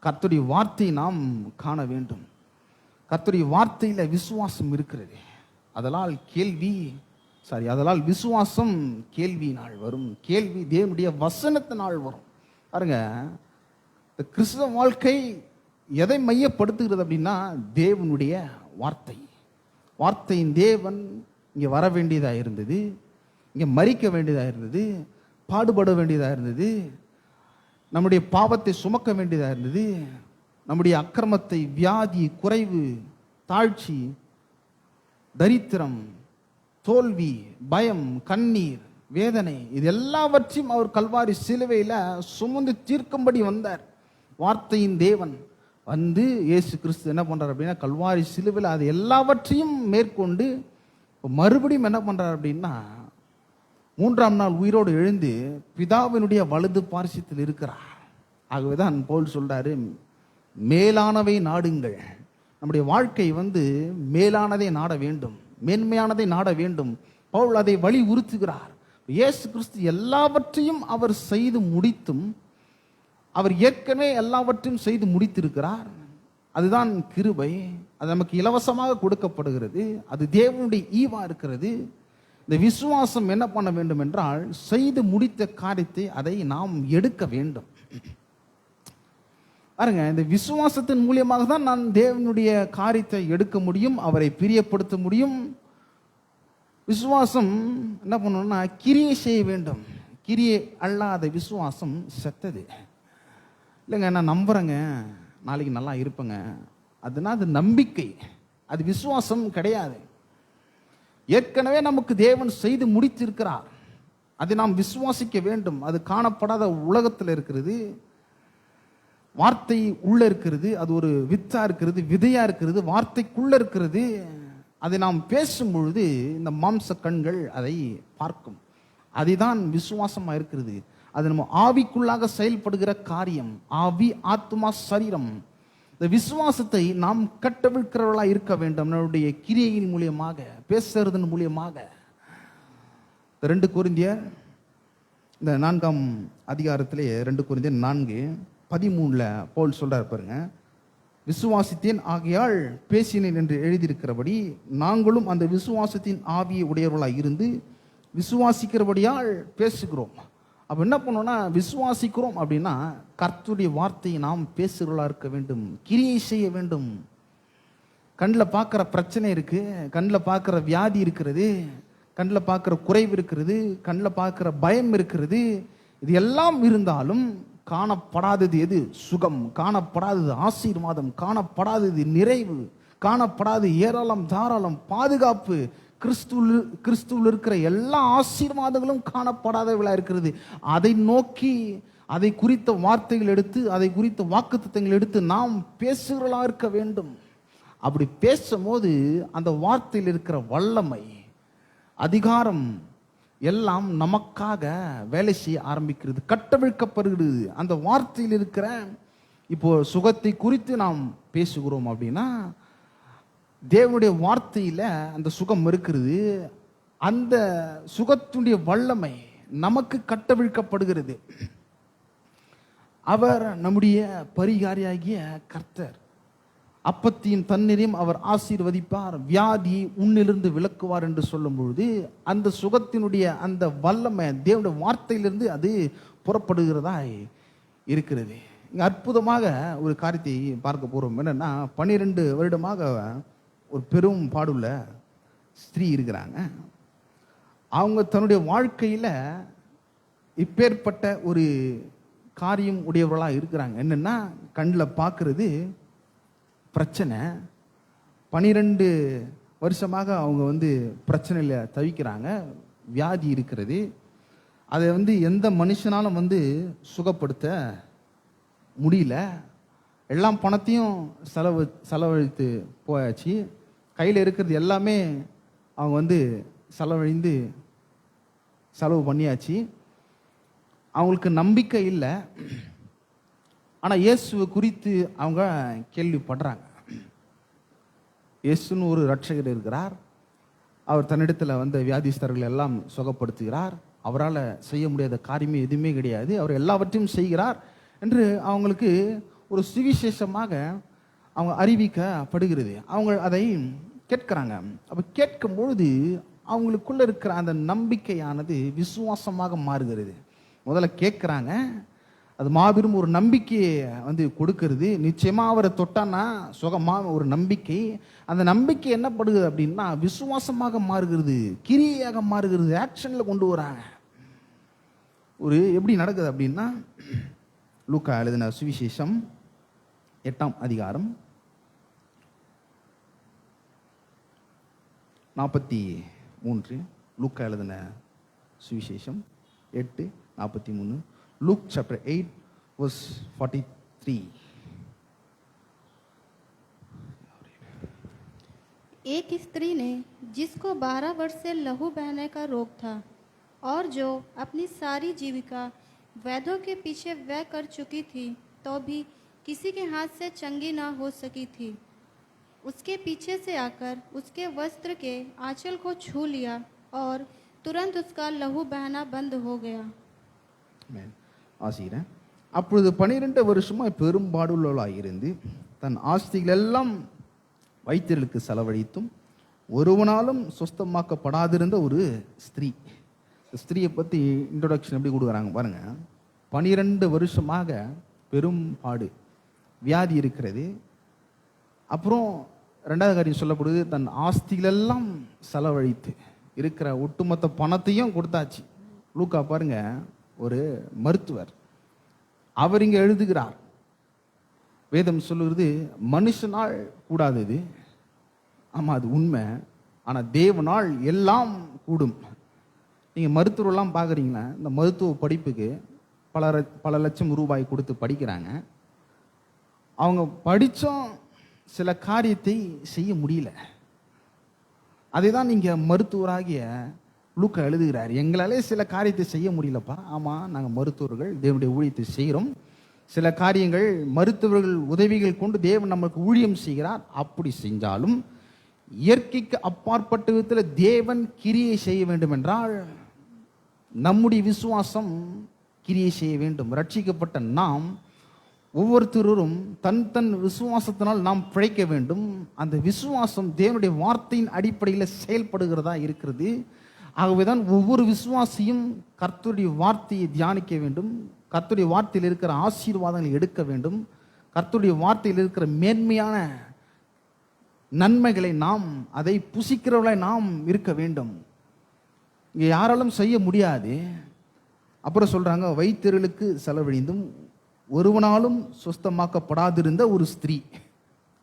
S1: கர்த்தருடைய வார்த்தையை நாம் காண வேண்டும். கர்த்தருடைய வார்த்தையில விசுவாசம் இருக்கிறது. அதனால் விசுவாசம் கேள்வியினால் வரும், கேள்வி தேவனுடைய வசனத்தினால் வரும். பாருங்க, இந்த கிறிஸ்தவ வாழ்க்கை எதை மையப்படுத்துகிறது அப்படின்னா தேவனுடைய வார்த்தை. வார்த்தையின் தேவன் இங்கே வர வேண்டியதாக இருந்தது, இங்கே மரிக்க வேண்டியதாக இருந்தது, பாடுபட வேண்டியதாக இருந்தது, நம்முடைய பாவத்தை சுமக்க வேண்டியதாக இருந்தது, நம்முடைய அக்கிரமத்தை, வியாதி, குறைவு, தாழ்ச்சி, தரித்திரம், தோல்வி, பயம், கண்ணீர், வேதனை, இது எல்லாவற்றையும் அவர் கல்வாரி சிலுவையில் சுமந்து தீர்க்கும்படி வந்தார். வார்த்தையின் தேவன் வந்து இயேசு கிறிஸ்து என்ன பண்றார் அப்படின்னா கல்வாரி சிலுவையில் அது எல்லாவற்றையும் மேற்கொண்டு மறுபடியும் என்ன பண்றார் அப்படின்னா மூன்றாம் நாள் உயிரோடு எழுந்து பிதாவினுடைய வலது பார்சித்தில் இருக்கிறார். ஆகவேதான் பவுல் சொல்றாரு, மேலானவை நாடுங்கள். நம்முடைய வாழ்க்கை மேலானதை நாட வேண்டும், மேன்மையானதை நாட வேண்டும். பவுல் அதை வலியுறுத்துகிறார். இயேசு கிறிஸ்து எல்லாவற்றையும் அவர் செய்து முடித்தும், அவர் ஏற்கனவே எல்லாவற்றையும் செய்து முடித்திருக்கிறார். அதுதான் கிருபை. அது நமக்கு இலவசமாக கொடுக்கப்படுகிறது. அது தேவனுடைய ஈவா இருக்கிறது. இந்த விசுவாசம் என்ன பண்ண வேண்டும் என்றால், செய்து முடித்த காரியத்தை அதை நாம் எடுக்க வேண்டும். பாருங்க, இந்த விசுவாசத்தின் மூலியமாக தான் நான் தேவனுடைய காரியத்தை எடுக்க முடியும், அவரை பிரியப்படுத்த முடியும். விசுவாசம் என்ன பண்ணணும்னா கிரியை செய்ய வேண்டும். கிரியை அல்லாத விசுவாசம் செத்தது. இல்லைங்க, நான் நம்புறேங்க, நாளைக்கு நல்லா இருப்பேங்க, அதுனா அது நம்பிக்கை, அது விசுவாசம் கிடையாது. ஏற்கனவே நமக்கு தேவன் செய்து முடித்திருக்கிறார், அதை நாம் விசுவாசிக்க வேண்டும். அது காணப்படாத உலகத்தில் இருக்கிறது. வார்த்தை உள்ள இருக்கிறது, அது ஒரு வித்தா இருக்கிறது, விதையா இருக்கிறது, வார்த்தைக்குள்ள இருக்கிறது. அதை நாம் பேசும் பொழுது இந்த மாம்ச கண்கள் அதை பார்க்கும். அதுதான் விசுவாசமா இருக்கிறது. அது நம்ம ஆவிக்குள்ளாக செயல்படுகிற காரியம். ஆவி, ஆத்மா, சரீரம். இந்த விசுவாசத்தை நாம் கட்டவிழ்க்கிறவர்களா இருக்க வேண்டும். நம்முடைய கிரியையின் மூலியமாக, பேசுறதன் மூலியமாக. 2 கொரிந்தியர் இந்த 4ஆம் அதிகாரத்திலே 2 கொரிந்தியர் 4:13 பவுல் சொல்றாரு பாருங்க, விசுவாசித்தேன் ஆகையால் பேசினேன் என்று எழுதியிருக்கிறபடி நாங்களும் அந்த விசுவாசத்தின் ஆவியை உடையவர்களாக இருந்து விசுவாசிக்கிறபடியால் பேசுகிறோம். அப்போ என்ன பண்ணோம்னா, விசுவாசிக்கிறோம் அப்படின்னா கர்த்தருடைய வார்த்தையை நாம் பேசுகிறவர்களாக இருக்க வேண்டும், கிரியை செய்ய வேண்டும். கண்ணில் பார்க்குற பிரச்சனை இருக்கு, கண்ணில் பார்க்குற வியாதி இருக்கிறது, கண்ணில் பார்க்குற குறைவு இருக்கிறது, கண்ணில் பார்க்குற பயம் இருக்கிறது. இது எல்லாம் இருந்தாலும் காணப்படாதது எது? சுகம். காணப்படாதது ஆசீர்வாதம். காணப்படாதது நிறைவு. காணப்படாதது ஏராளம், தாராளம், பாதுகாப்பு. கிறிஸ்துவில் இருக்கிற எல்லா ஆசீர்வாதங்களும் காணப்படாதவர்களா இருக்கிறது. அதை நோக்கி, அதை குறித்த வார்த்தைகள் எடுத்து, அதை குறித்த வாக்குத்தத்தங்கள் எடுத்து நாம் பேசுகிறவர்களா இருக்க வேண்டும். அப்படி பேசும்போது அந்த வார்த்தையில் இருக்கிற வல்லமை, அதிகாரம் எல்லாம் நமக்காக வேலை செய்ய ஆரம்பிக்கிறது, கட்டவிழ்க்கப்படுகிறது. அந்த வார்த்தையில் இருக்கிற, இப்போ சுகத்தை குறித்து நாம் பேசுகிறோம் அப்படின்னா தேவனுடைய வார்த்தையில அந்த சுகம் இருக்கிறது. அந்த சுகத்துடைய வல்லமை நமக்கு கட்டவிழ்க்கப்படுகிறது. அவர் நம்முடைய பரிகாரியாகிய கர்த்தர். அப்பத்தையும் தண்ணீரையும் அவர் ஆசீர்வதிப்பார், வியாதி உன்னிலிருந்து விலக்குவார் என்று சொல்லும் பொழுது அந்த சுகத்தினுடைய அந்த வல்லமை தேவனுடைய வார்த்தையிலிருந்து அது புறப்படுகிறதா இருக்கிறது. இங்கே அற்புதமாக ஒரு காரியத்தை பார்க்க போறோம். என்னன்னா, 12 வருடமாக ஒரு பெரும் பாடுள்ள ஸ்திரீ இருக்கிறாங்க. அவங்க தன்னுடைய வாழ்க்கையில இப்பேற்பட்ட ஒரு காரியம் உடையவர்களாக இருக்கிறாங்க. என்னன்னா, கண்ணில் பார்க்கறது பிரச்சனை. 12 வருஷமாக அவங்க பிரச்சனையில் தவிக்கிறாங்க. வியாதி இருக்கிறது. அதை எந்த மனுஷனாலும் சுகப்படுத்த முடியல. எல்லாம் பணத்தையும் செலவழித்து போயாச்சு. கையில் இருக்கிறது எல்லாமே அவங்க செலவழிந்து செலவு பண்ணியாச்சு. அவங்களுக்கு நம்பிக்கை இல்லை. ஆனால் இயேசுவை குறித்து அவங்க கேள்விப்படுறாங்க. இயேசுன்னு ஒரு ரட்சகர் இருக்கிறார். அவர் தன்னிடத்தில் வியாதிஸ்தர்கள் எல்லாம் சுகப்படுத்துகிறார். அவரால் செய்ய முடியாத காரியமே எதுவுமே கிடையாது. அவர் எல்லாவற்றையும் செய்கிறார் என்று அவங்களுக்கு ஒரு சுவிசேஷமாக அவங்க அறிவிக்கப்படுகிறது. அவங்க அதை கேட்கிறாங்க. அப்போ கேட்கும் பொழுது அவங்களுக்குள்ள இருக்கிற அந்த நம்பிக்கையானது விசுவாசமாக மாறுகிறது. முதல்ல கேட்குறாங்க, அது மாபெரும் ஒரு நம்பிக்கையை கொடுக்கிறது. நிச்சயமா அவரை தொட்டானா சுகமாக ஒரு நம்பிக்கை. அந்த நம்பிக்கை என்ன படுகிறது அப்படின்னா விசுவாசமாக மாறுகிறது, கிரியையாக மாறுகிறது, ஆக்ஷன்ல கொண்டு வராங்க. ஒரு எப்படி நடக்குது அப்படின்னா, லூக்கா எழுதின சுவிசேஷம் 8ஆம் அதிகாரம் 43. லூக்கா எழுதின சுவிசேஷம் 8:43. Luke chapter 8 verse 43.
S2: एक स्त्री ने, जिसको 12 वर्ष से लहू बहने का रोग था, और जो अपनी सारी जीविका वैद्यों के पीछे व्यय कर चुकी थी तो भी किसी के हाथ से चंगी ना हो सकी थी, उसके पीछे से आकर उसके वस्त्र के आंचल को छू लिया और तुरंत उसका लहू बहना बंद हो गया।
S1: ஆமென். வாசிக்கிறேன். அப்பொழுது 12 வருஷமாய் பெரும்பாடுள்ளவளாய் இருந்து தன் ஆஸ்திகள் எல்லாம் வைத்தியர்களுக்கு செலவழித்தும் ஒருவனாலும் சுஸ்தமாக்கப்படாதிருந்த ஒரு ஸ்திரீ. ஸ்திரீயை பற்றி இன்ட்ரோடக்ஷன் எப்படி கொடுக்குறாங்க பாருங்க. 12 வருஷமாக பெரும் பாடு, வியாதி இருக்கிறது. அப்புறம் ரெண்டாவது காரியம் சொல்லப்படுது, தன் ஆஸ்திகளெல்லாம் செலவழித்து இருக்கிற ஒட்டுமொத்த பணத்தையும் கொடுத்தாச்சு. லூக்கா பாருங்க, ஒரு மருத்துவர், அவர் இங்க எழுதுகிறார். வேதம் சொல்லுகிறது மனுஷனால் கூடாதது, ஆமா அது உண்மை, ஆனா தேவனால் எல்லாம் கூடும். நீங்க மருத்துவரெல்லாம் பார்க்குறீங்களா, இந்த மருத்துவ படிப்புக்கு பல லட்சம் ரூபாய் கொடுத்து படிக்கிறாங்க. அவங்க படிச்சும் சில காரியத்தை செய்ய முடியல. அதை தான் நீங்க மருத்துவராகிய லூக்கா எழுதுகிறார். எங்களாலே சில காரியத்தை செய்ய முடியலப்பா. ஆமா, நாங்கள் மருத்துவர்கள் தேவனுடைய ஊழியத்தை செய்கிறோம். சில காரியங்கள் மருத்துவர்கள் உதவிகள் கொண்டு தேவன் நமக்கு ஊழியம் செய்கிறார். அப்படி செஞ்சாலும் இயற்கைக்கு அப்பாற்பட்ட விதத்தில் தேவன் கிரியை செய்ய வேண்டும் என்றால் நம்முடைய விசுவாசம் கிரியை செய்ய வேண்டும். ரட்சிக்கப்பட்ட நாம் ஒவ்வொருத்தரும் தன் தன் விசுவாசத்தினால் நாம் பிழைக்க வேண்டும். அந்த விசுவாசம் தேவனுடைய வார்த்தையின் அடிப்படையில் செயல்படுகிறதா இருக்கிறது. ஆகவேதான் ஒவ்வொரு விசுவாசியும் கர்த்தருடைய வார்த்தையை தியானிக்க வேண்டும், கர்த்தருடைய வார்த்தையில் இருக்கிற ஆசீர்வாதங்களை எடுக்க வேண்டும், கர்த்தருடைய வார்த்தையில் இருக்கிற மேன்மையான நன்மைகளை நாம் அதை புசிக்கிறவர்களை நாம் இருக்க வேண்டும். இங்கே யாராலும் செய்ய முடியாது. அப்புறம் சொல்றாங்க, வைத்தியர்களுக்கு செலவழிந்தும் ஒருவனாலும் சுஸ்தமாக்கப்படாதிருந்த ஒரு ஸ்திரீ.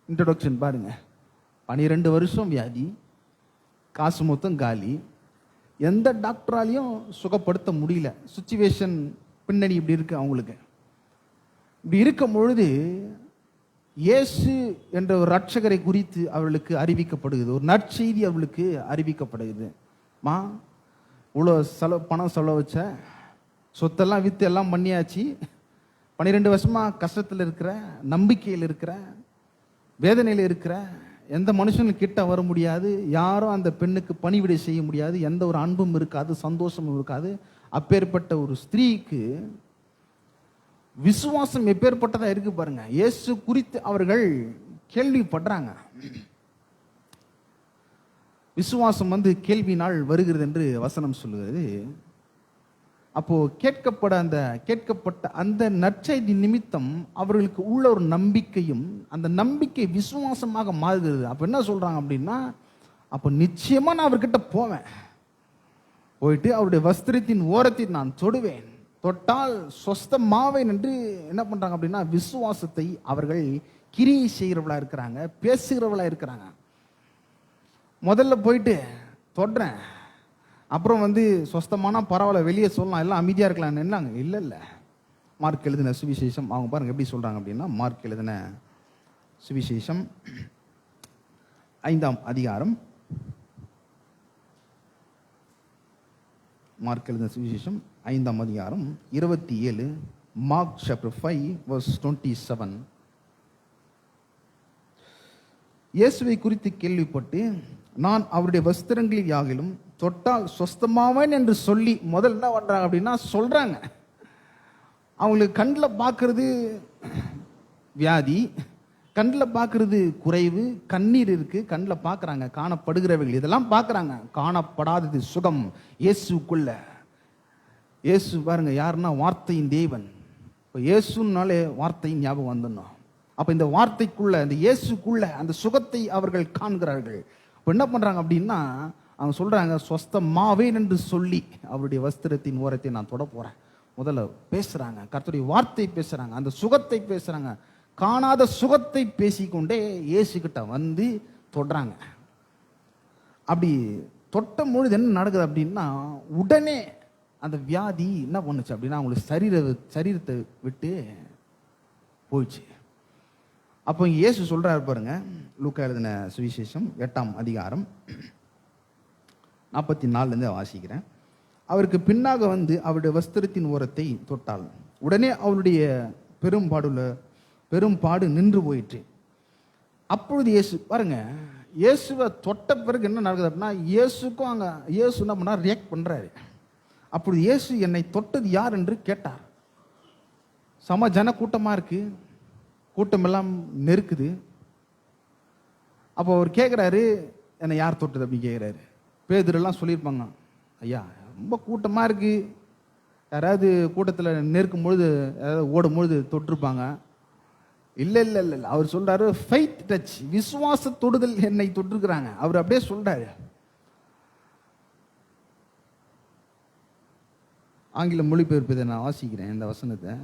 S1: இன்ட்ரோடக்ஷன் பாருங்க. 12 வருஷம் வியாதி, காசு மொத்தம் காலி, எந்த டாக்டராலையும் சுகப்படுத்த முடியல. சுச்சுவேஷன் பின்னணி இப்படி இருக்கு அவங்களுக்கு. இப்படி இருக்கும் பொழுது இயேசு என்ற ஒரு ரட்சகரை குறித்து அவர்களுக்கு அறிவிக்கப்படுகிறது, ஒரு நற்செய்தி அவர்களுக்கு அறிவிக்கப்படுகிறது. மா இவ்வளோ பணம் செலவு வச்ச, சொத்தெல்லாம் விற்று எல்லாம் பண்ணியாச்சு, 12 வருஷமா கஷ்டத்தில் இருக்கிற, நம்பிக்கையில் இருக்கிற, வேதனையில் இருக்கிற, எந்த மனுஷனும் கிட்ட வர முடியாது, யாரும் அந்த பெண்ணுக்கு பணிவிடை செய்ய முடியாது, எந்த ஒரு அன்பும் இருக்காது, சந்தோஷமும் இருக்காது. அப்பேற்பட்ட ஒரு ஸ்திரீக்கு விசுவாசம் எப்பேற்பட்டதா இருக்கு பாருங்க. இயேசு குறித்து அவர்கள் கேள்விப்படுறாங்க. விசுவாசம் கேள்வினால் வருகிறது என்று வசனம் சொல்லுகிறது. அப்போ கேட்கப்பட்ட அந்த நற்செய்தி நிமித்தம் அவர்களுக்கு உள்ள ஒரு நம்பிக்கையும், அந்த நம்பிக்கை விசுவாசமாக மாறுகிறது. அப்ப என்ன சொல்றாங்க அப்படின்னா, அப்போ நிச்சயமா நான் அவர்கிட்ட போவேன், போயிட்டு அவருடைய வஸ்திரத்தின் ஓரத்தை நான் தொடுவேன், தொட்டால் சொஸ்தமாவேன் என்று என்ன பண்றாங்க அப்படின்னா, விசுவாசத்தை அவர்கள் கிரியை செய்கிறவளா இருக்கிறாங்க, பேசுகிறவளா இருக்கிறாங்க. முதல்ல போயிட்டு தொடுறேன், அப்புறம் சொஸ்தமானா பரவாயில்ல, வெளியே சொல்லலாம், எல்லாம் அமைதியா இருக்கலாம் என்னங்க, இல்லை இல்லை. மார்க் எழுதின சுவிசேஷம் அவங்க பாருங்க எப்படி சொல்றாங்க அப்படின்னா, மார்க் எழுதின சுவிசேஷம் 5ஆம் அதிகாரம், மார்க் எழுதின சுவிசேஷம் 5ஆம் அதிகாரம் 27, மார்க் சாப்டர் 5 verse 27. இயேசுவை குறித்து கேள்விப்பட்டு நான் அவருடைய வஸ்திரங்களில் யாகிலும் தொட்டால் சொஸ்தமாவேன் என்று சொல்லி முதல் என்ன பண்றாங்க அப்படின்னா சொல்றாங்க. அவங்களுக்கு கண்ணில் பார்க்கறது வியாதி, கண்ணில் பார்க்கறது குறைவு, கண்ணீர் இருக்கு, கண்ணில் பார்க்குறாங்க, காணப்படுகிறவைகள் இதெல்லாம் பார்க்குறாங்க, காணப்படாதது சுகம் இயேசுக்குள்ள. இயேசு பாருங்க யாருன்னா வார்த்தையின் தேவன். இப்போ இயேசுனாலே வார்த்தையின் ஞாபகம் வந்துடணும். அப்போ இந்த வார்த்தைக்குள்ள, இந்த இயேசுக்குள்ள அந்த சுகத்தை அவர்கள் காண்கிறார்கள். இப்போ என்ன பண்றாங்க அப்படின்னா, அவங்க சொல்றாங்க சொஸ்தமாவேன் என்று சொல்லி அவருடைய வஸ்திரத்தின் ஓரத்தை நான் தொட போறேன். முதல்ல பேசுறாங்க, கர்த்தருடைய வார்த்தை பேசுறாங்க, அந்த சுகத்தை பேசுறாங்க, காணாத சுகத்தை பேசிக்கொண்டே இயேசு கிட்ட தொடுறாங்க. அப்படி தொட்ட பொழுது என்ன நடக்குது அப்படின்னா, உடனே அந்த வியாதி என்ன பண்ணுச்சு அப்படின்னா அவங்களுக்கு சரீரத்தை விட்டு போயிடுச்சு. அப்போ இயேசு சொல்றாரு பாருங்க, லூக்கா எழுதின சுவிசேஷம் 8ஆம் அதிகாரம் 44 வாசிக்கிறேன். அவருக்கு பின்னாக வந்து அவருடைய வஸ்திரத்தின் ஓரத்தை தொட்டாள். உடனே அவளுடைய பெரும்பாடு நின்று போயிற்று. அப்பொழுது இயேசு பாருங்க, இயேசுவை தொட்ட பிறகு என்ன நடக்குது அப்படின்னா, இயேசுக்கும் அங்கே இயேசு என்ன பண்ணார், ரியாக்ட் பண்ணுறாரு. அப்பொழுது இயேசு என்னை தொட்டது யார் என்று கேட்டார். சம ஜன கூட்டமாக இருக்கு, கூட்டமெல்லாம் நெருக்குது. அப்போ அவர் கேட்குறாரு, என்னை யார் தொட்டது அப்படின்னு கேட்குறாரு. பேதுருலாம் சொல்லியிருப்பாங்க, ஐயா ரொம்ப கூட்டமாக இருக்கு, யாராவது கூட்டத்தில் நெருக்கும் பொழுது யாராவது ஓடும் பொழுது தொட்டிருப்பாங்க. இல்லை இல்லை இல்லை இல்லை, அவர் சொல்றாரு ஃபெய்த் டச், விசுவாச தொடுதல் என்னை தொட்டிருக்கிறாங்க. அவர் அப்படியே சொல்றாரு. ஆங்கில மொழிபெயர்ப்பதை நான் வாசிக்கிறேன் இந்த வசனத்தை.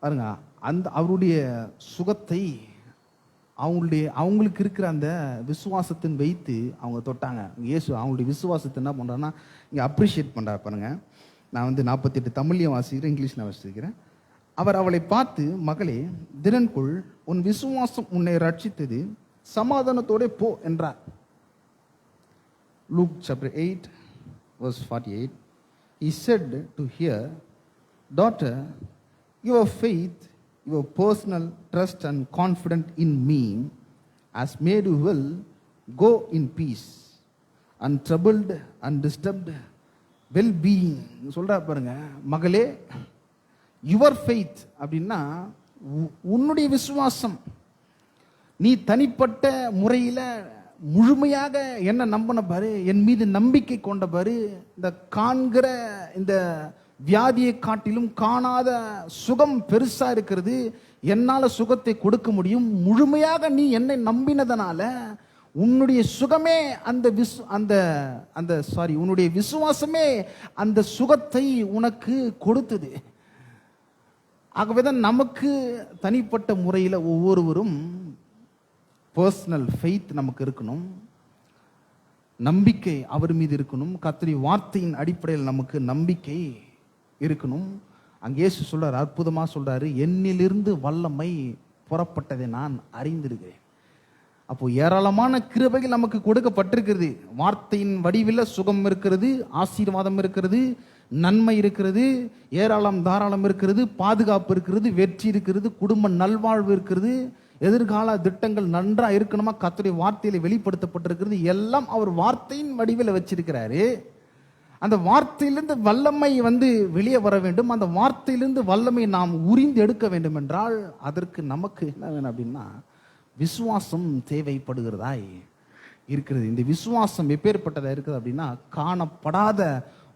S1: பாருங்க, அந்த அவருடைய சுகத்தை அவங்களுக்கு இருக்கிற அந்த விசுவாசத்தின் வைத்து அவங்க தொட்டாங்க. இயேசு அவங்களுடைய விசுவாசத்தை என்ன பண்றாருன்னா இங்கே அப்ரிஷியேட் பண்றாரு. பாருங்க, நான் வந்து 48 தமிழ்லையும் வாசிக்கிறேன், இங்கிலீஷில் வாசிக்கிறேன். அவர் அவளை பார்த்து, மகளே திடன் கொள், உன் விசுவாசம் உன்னை ரட்சித்தது, சமாதானத்தோட போ என்றார். Luke chapter 8 verse 48. He said to her, daughter, your faith, your personal trust and confidence in me has made you well. Go in peace, untroubled and disturbed well-being. சொல்றா பாருங்க, மகளே யுவர் ஃபெய்த் அப்படின்னா உன்னுடைய விசுவாசம், நீ தனிப்பட்ட முறையில் முழுமையாக என்ன நம்பின பாரு, என் மீது நம்பிக்கை கொண்ட பாரு, இந்த காண்கிற இந்த வியாதியை காட்டிலும் காணாத சுகம் பெருசா இருக்கிறது, என்னால சுகத்தை கொடுக்க முடியும், முழுமையாக நீ என்னை நம்பினதனால உன்னுடைய சுகமே உன்னுடைய விசுவாசமே அந்த சுகத்தை உனக்கு கொடுத்தது. ஆகவேதான் நமக்கு தனிப்பட்ட முறையில் ஒவ்வொருவரும் பர்சனல் ஃபெய்த் நமக்கு இருக்கணும், நம்பிக்கை அவர் மீது இருக்கணும், கர்த்தருடைய வார்த்தையின் அடிப்படையில் நமக்கு நம்பிக்கை இருக்கணும். அங்கே இயேசு சொல்றாரு, அற்புதமா சொல்றாரு, என்னிலிருந்து வல்லமை புறப்பட்டதை நான் அறிந்திருக்கிறேன். அப்போ ஏராளமான கிருபைகள் நமக்கு கொடுக்கப்பட்டிருக்கிறது. வார்த்தையின் வடிவில் சுகம் இருக்கிறது, ஆசீர்வாதம் இருக்கிறது, நன்மை இருக்கிறது, ஏராளம் தாராளம் இருக்கிறது, பாதுகாப்பு இருக்கிறது, வெற்றி இருக்கிறது, குடும்ப நல்வாழ்வு இருக்கிறது, எதிர்கால திட்டங்கள் நன்றாக இருக்கணுமா கர்த்தருடைய வார்த்தையில வெளிப்படுத்தப்பட்டிருக்கிறது. எல்லாம் அவர் வார்த்தையின் வடிவில் வச்சிருக்கிறாரு. அந்த வார்த்தையிலிருந்து வல்லமை வெளியே வர வேண்டும். அந்த வார்த்தையிலிருந்து வல்லமை நாம் உரிந்து எடுக்க வேண்டும் என்றால் அதற்கு நமக்கு என்ன வேணும் அப்படின்னா விசுவாசம் தேவைப்படுகிறதாய் இருக்கிறது. இந்த விசுவாசம் எப்பேற்பட்டதா இருக்குது அப்படின்னா காணப்படாத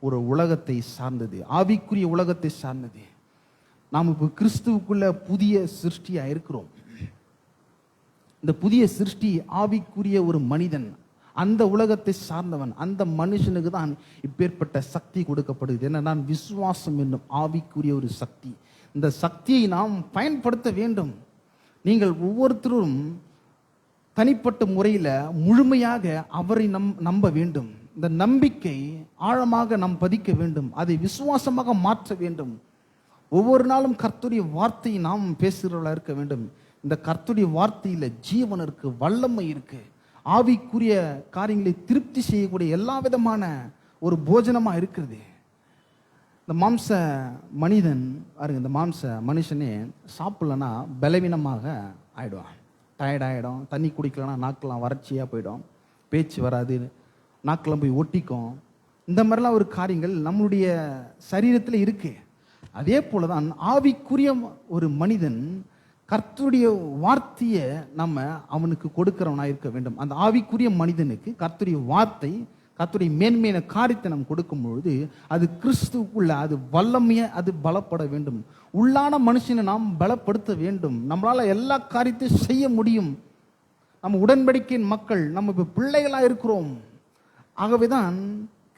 S1: ஒரு உலகத்தை சார்ந்தது, ஆவிக்குரிய உலகத்தை சார்ந்தது. நாம் இப்போ கிறிஸ்துவுக்குள்ள புதிய சிருஷ்டியா இருக்கிறோம். இந்த புதிய சிருஷ்டி ஆவிக்குரிய ஒரு மனிதன், அந்த உலகத்தை சார்ந்தவன், அந்த மனுஷனுக்கு தான் இப்பேற்பட்ட சக்தி கொடுக்கப்படுது. என்னன்னா விசுவாசம் என்னும் ஆவிக்குரிய ஒரு சக்தி. இந்த சக்தியை நாம் பயன்படுத்த வேண்டும். நீங்கள் ஒவ்வொருத்தரும் தனிப்பட்ட முறையில் முழுமையாக அவரை நம்ப வேண்டும். இந்த நம்பிக்கை ஆழமாக நாம் பதிக்க வேண்டும், அதை விசுவாசமாக மாற்ற வேண்டும். ஒவ்வொரு நாளும் கர்த்தருடைய வார்த்தையை நாம் பேசுகிறவர்களாக இருக்க வேண்டும். இந்த கர்த்தருடைய வார்த்தையில ஜீவன் இருக்கு, வல்லமை இருக்கு, ஆவிக்குரிய காரியங்களை திருப்தி செய்யக்கூடிய எல்லா விதமான ஒரு போஜனமா இருக்கிறது. இந்த மாம்ச மனிதன் பாருங்க, இந்த மாம்ச மனுஷனே சாப்பிடலன்னா பலவீனமாக ஆயிடுவான், டயர்ட் ஆகிடும். தண்ணி குடிக்கலன்னா நாக்கெல்லாம் வறட்சியாக போயிடும், பேச்சு வராது, நாக்கெல்லாம் போய் ஒட்டிக்கும். இந்த மாதிரிலாம் ஒரு காரியங்கள் நம்மளுடைய சரீரத்தில் இருக்கு. அதே போல தான் ஆவிக்குரிய ஒரு மனிதன் கர்த்தருடைய வார்த்தையை நம்ம அவனுக்கு கொடுக்கிறவனா இருக்க வேண்டும். அந்த ஆவிக்குரிய மனிதனுக்கு கர்த்தருடைய வார்த்தை, கர்த்தருடைய மேன்மையான காரியத்தை நம்ம கொடுக்கும் பொழுது அது கிறிஸ்துவுக்குள்ள அது வல்லமையை அது பலப்பட வேண்டும். உள்ளான மனுஷனை நாம் பலப்படுத்த வேண்டும். நம்மளால எல்லா காரியத்தையும் செய்ய முடியும். நம்ம உடன்படிக்கையின் மக்கள், நம்ம இப்போ பிள்ளைகளாக இருக்கிறோம். ஆகவேதான்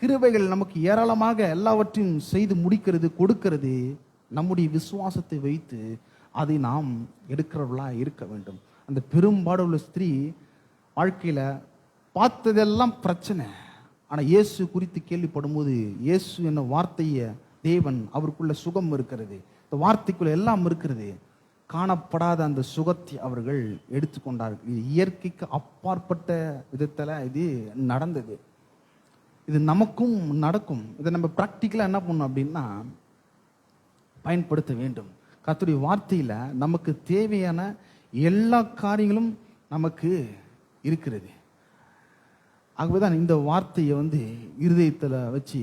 S1: கிருபைகள் நமக்கு ஏராளமாக எல்லாவற்றையும் செய்து முடிக்கிறது, கொடுக்கிறது. நம்முடைய விசுவாசத்தை வைத்து அதை நாம் எடுக்கிறவர்களா இருக்க வேண்டும். அந்த பெரும்பாடுள்ள ஸ்திரீ வாழ்க்கையில பார்த்ததெல்லாம் பிரச்சனை, ஆனால் இயேசு குறித்து கேள்விப்படும்போது, இயேசு என்ன வார்த்தையை தேவன், அவருக்குள்ள சுகம் இருக்கிறது, இந்த வார்த்தைக்குள்ள எல்லாம் இருக்கிறது, காணப்படாத அந்த சுகத்தை அவர்கள் எடுத்துக்கொண்டார்கள். இது இயற்கைக்கு அப்பாற்பட்ட விதத்தில் இது நடந்தது. இது நமக்கும் நடக்கும். இதை நம்ம ப்ராக்டிக்கலாக என்ன பண்ணணும் அப்படின்னா பயன்படுத்த வேண்டும். கர்த்தருடைய வார்த்தையில் நமக்கு தேவையான எல்லா காரியங்களும் நமக்கு இருக்கிறது. ஆகவேதான் இந்த வார்த்தையை இருதயத்தில் வச்சு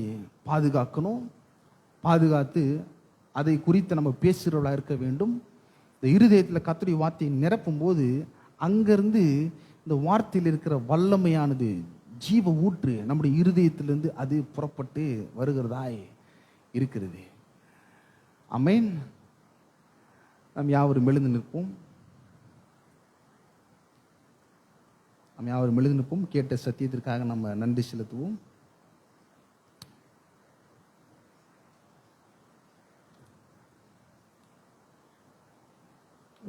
S1: பாதுகாக்கணும். பாதுகாத்து அதை குறித்து நம்ம பேசுகிறவர்களாக இருக்க வேண்டும். இந்த இருதயத்தில் கர்த்தருடைய வார்த்தையை நிரப்பும் போது அங்கிருந்து இந்த வார்த்தையில் இருக்கிற வல்லமையானது, ஜீவ ஊற்று நம்முடைய இருதயத்திலிருந்து அது புறப்பட்டு வருகிறதாய் இருக்கிறது. ஆமென். நாம் யாவரும் எழுந்து நிற்போம். நாம் யாவரும் எழுந்து நிற்போம். கேட்ட சத்தியத்திற்காக நம்ம நன்றி செலுத்துவோம்.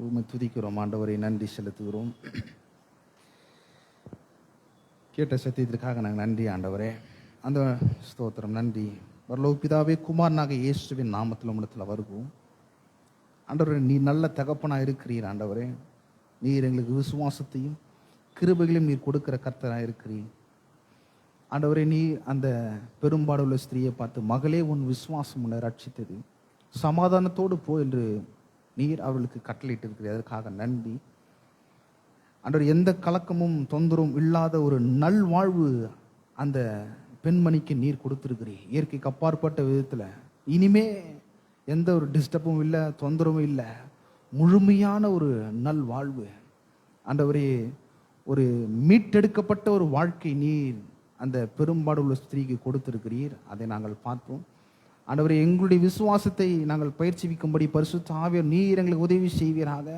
S1: உம்மை துதிக்கிறோம் ஆண்டவரை, நன்றி செலுத்துகிறோம். கேட்ட சத்தியத்திற்காக நாங்கள் நன்றி ஆண்டவரே. அந்த ஸ்தோத்திரம், நன்றி. பரலோக பிதாவே, குமாரனாக இயேசுவின் நாமத்தில் உம்மிடத்தில் வருவோம். ஆண்டவரே, நீ நல்ல தகப்பனாக இருக்கிறீர் ஆண்டவரே. நீர் எங்களுக்கு விசுவாசத்தையும் கிருபைகளையும் நீர் கொடுக்கிற கர்த்தராக இருக்கிறீர் ஆண்டவரே. நீ அந்த பெரும்பாடுள்ள ஸ்திரீயை பார்த்து, மகளே உன் விசுவாசம் உன்னை ரட்சித்தது, சமாதானத்தோடு போ என்று நீர் அவர்களுக்கு கட்டளையிட்டு இருக்கிறீர். அதற்காக நன்றி ஆண்டவர். எந்த கலக்கமும் தொந்தரவும் இல்லாத ஒரு நல்வாழ்வு அந்த பெண்மணிக்கு நீர் கொடுத்துருக்கிறீர். இயற்கைக்கு அப்பாற்பட்ட விதத்தில் இனிமே எந்த ஒரு டிஸ்டர்பும் இல்லை, தொந்தரவும் இல்லை, முழுமையான ஒரு நல்வாழ்வு ஆண்டவரே. ஒரு மீட்டெடுக்கப்பட்ட ஒரு வாழ்க்கை நீர் அந்த பெரும்பாடுள்ள ஸ்திரீக்கு கொடுத்திருக்கிறீர். அதை நாங்கள் பார்த்தோம் ஆண்டவரே. எங்களுடைய விசுவாசத்தை நாங்கள் பயிற்சிவிக்கும்படி பரிசுத்த ஆவியார் நீர் எங்களுக்கு உதவி செய்வீராக.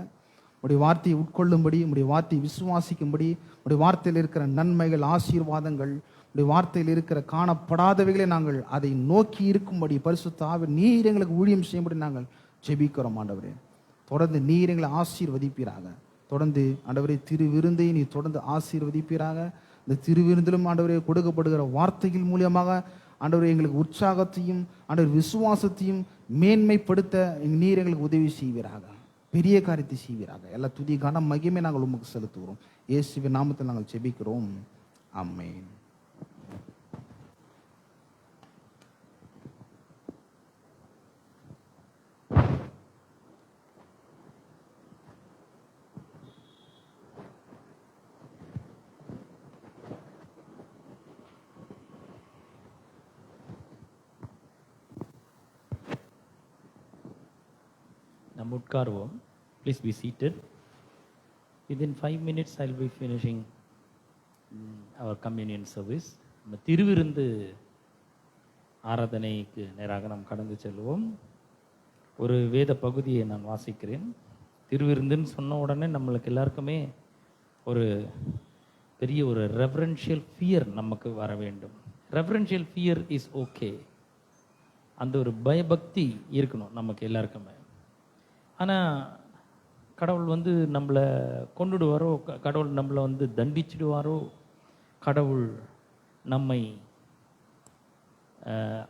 S1: உடைய வார்த்தையை உட்கொள்ளும்படி, உடைய வார்த்தையை விசுவாசிக்கும்படி, உடைய வார்த்தையில் இருக்கிற நன்மைகள், ஆசீர்வாதங்கள், உடைய வார்த்தையில் இருக்கிற காணப்படாதவைகளை நாங்கள் அதை நோக்கி இருக்கும்படி பரிசுத்த ஆவியார் நீர் எங்களுக்கு ஊழியம் செய்யும்படி நாங்கள் ஜெபிக்கிறோம் ஆண்டவரே. தொடர்ந்து நீர் எங்களை ஆசீர்வதிப்பீராக. தொடர்ந்து ஆண்டவரே திருவிருந்தை நீ தொடர்ந்து ஆசீர்வதிப்பீராக. இந்த திருவிருந்திலும் ஆண்டவரே கொடுக்கப்படுகிற வார்த்தைகள் மூலியமாக ஆண்டவரே எங்களுக்கு உற்சாகத்தையும் ஆண்டவர் விசுவாசத்தையும் மேன்மைப்படுத்த நீர் எங்களுக்கு உதவி செய்வீராக. பெரிய காரியத்தை செய்வீராக. எல்லா துதி கனம் மகிமை நாங்கள் உமக்கு செலுத்துகிறோம். இயேசுவின் நாமத்தில் நாங்கள் ஜெபிக்கிறோம். ஆமென்.
S3: நம்ம உட்காருவோம். Please be seated. Within 5 minutes I will be finishing our communion service. நம்ம திருவிருந்து ஆராதனைக்கு நேராக நாம் கடந்து செல்வோம். ஒரு வேத பகுதியை நான் வாசிக்கிறேன். திருவிருந்துன்னு சொன்ன உடனே நம்மளுக்கு எல்லாருக்குமே ஒரு பெரிய ஒரு ரெவரன்ஷியல் ஃபியர் நமக்கு வர வேண்டும். Reverential fear is okay. அந்த ஒரு பயபக்தி இருக்கணும் நமக்கு எல்லாருக்குமே. ஆனால் கடவுள் நம்மளை கொண்டுடுவாரோ, கடவுள் நம்மளை தண்டிச்சிடுவாரோ, கடவுள் நம்மை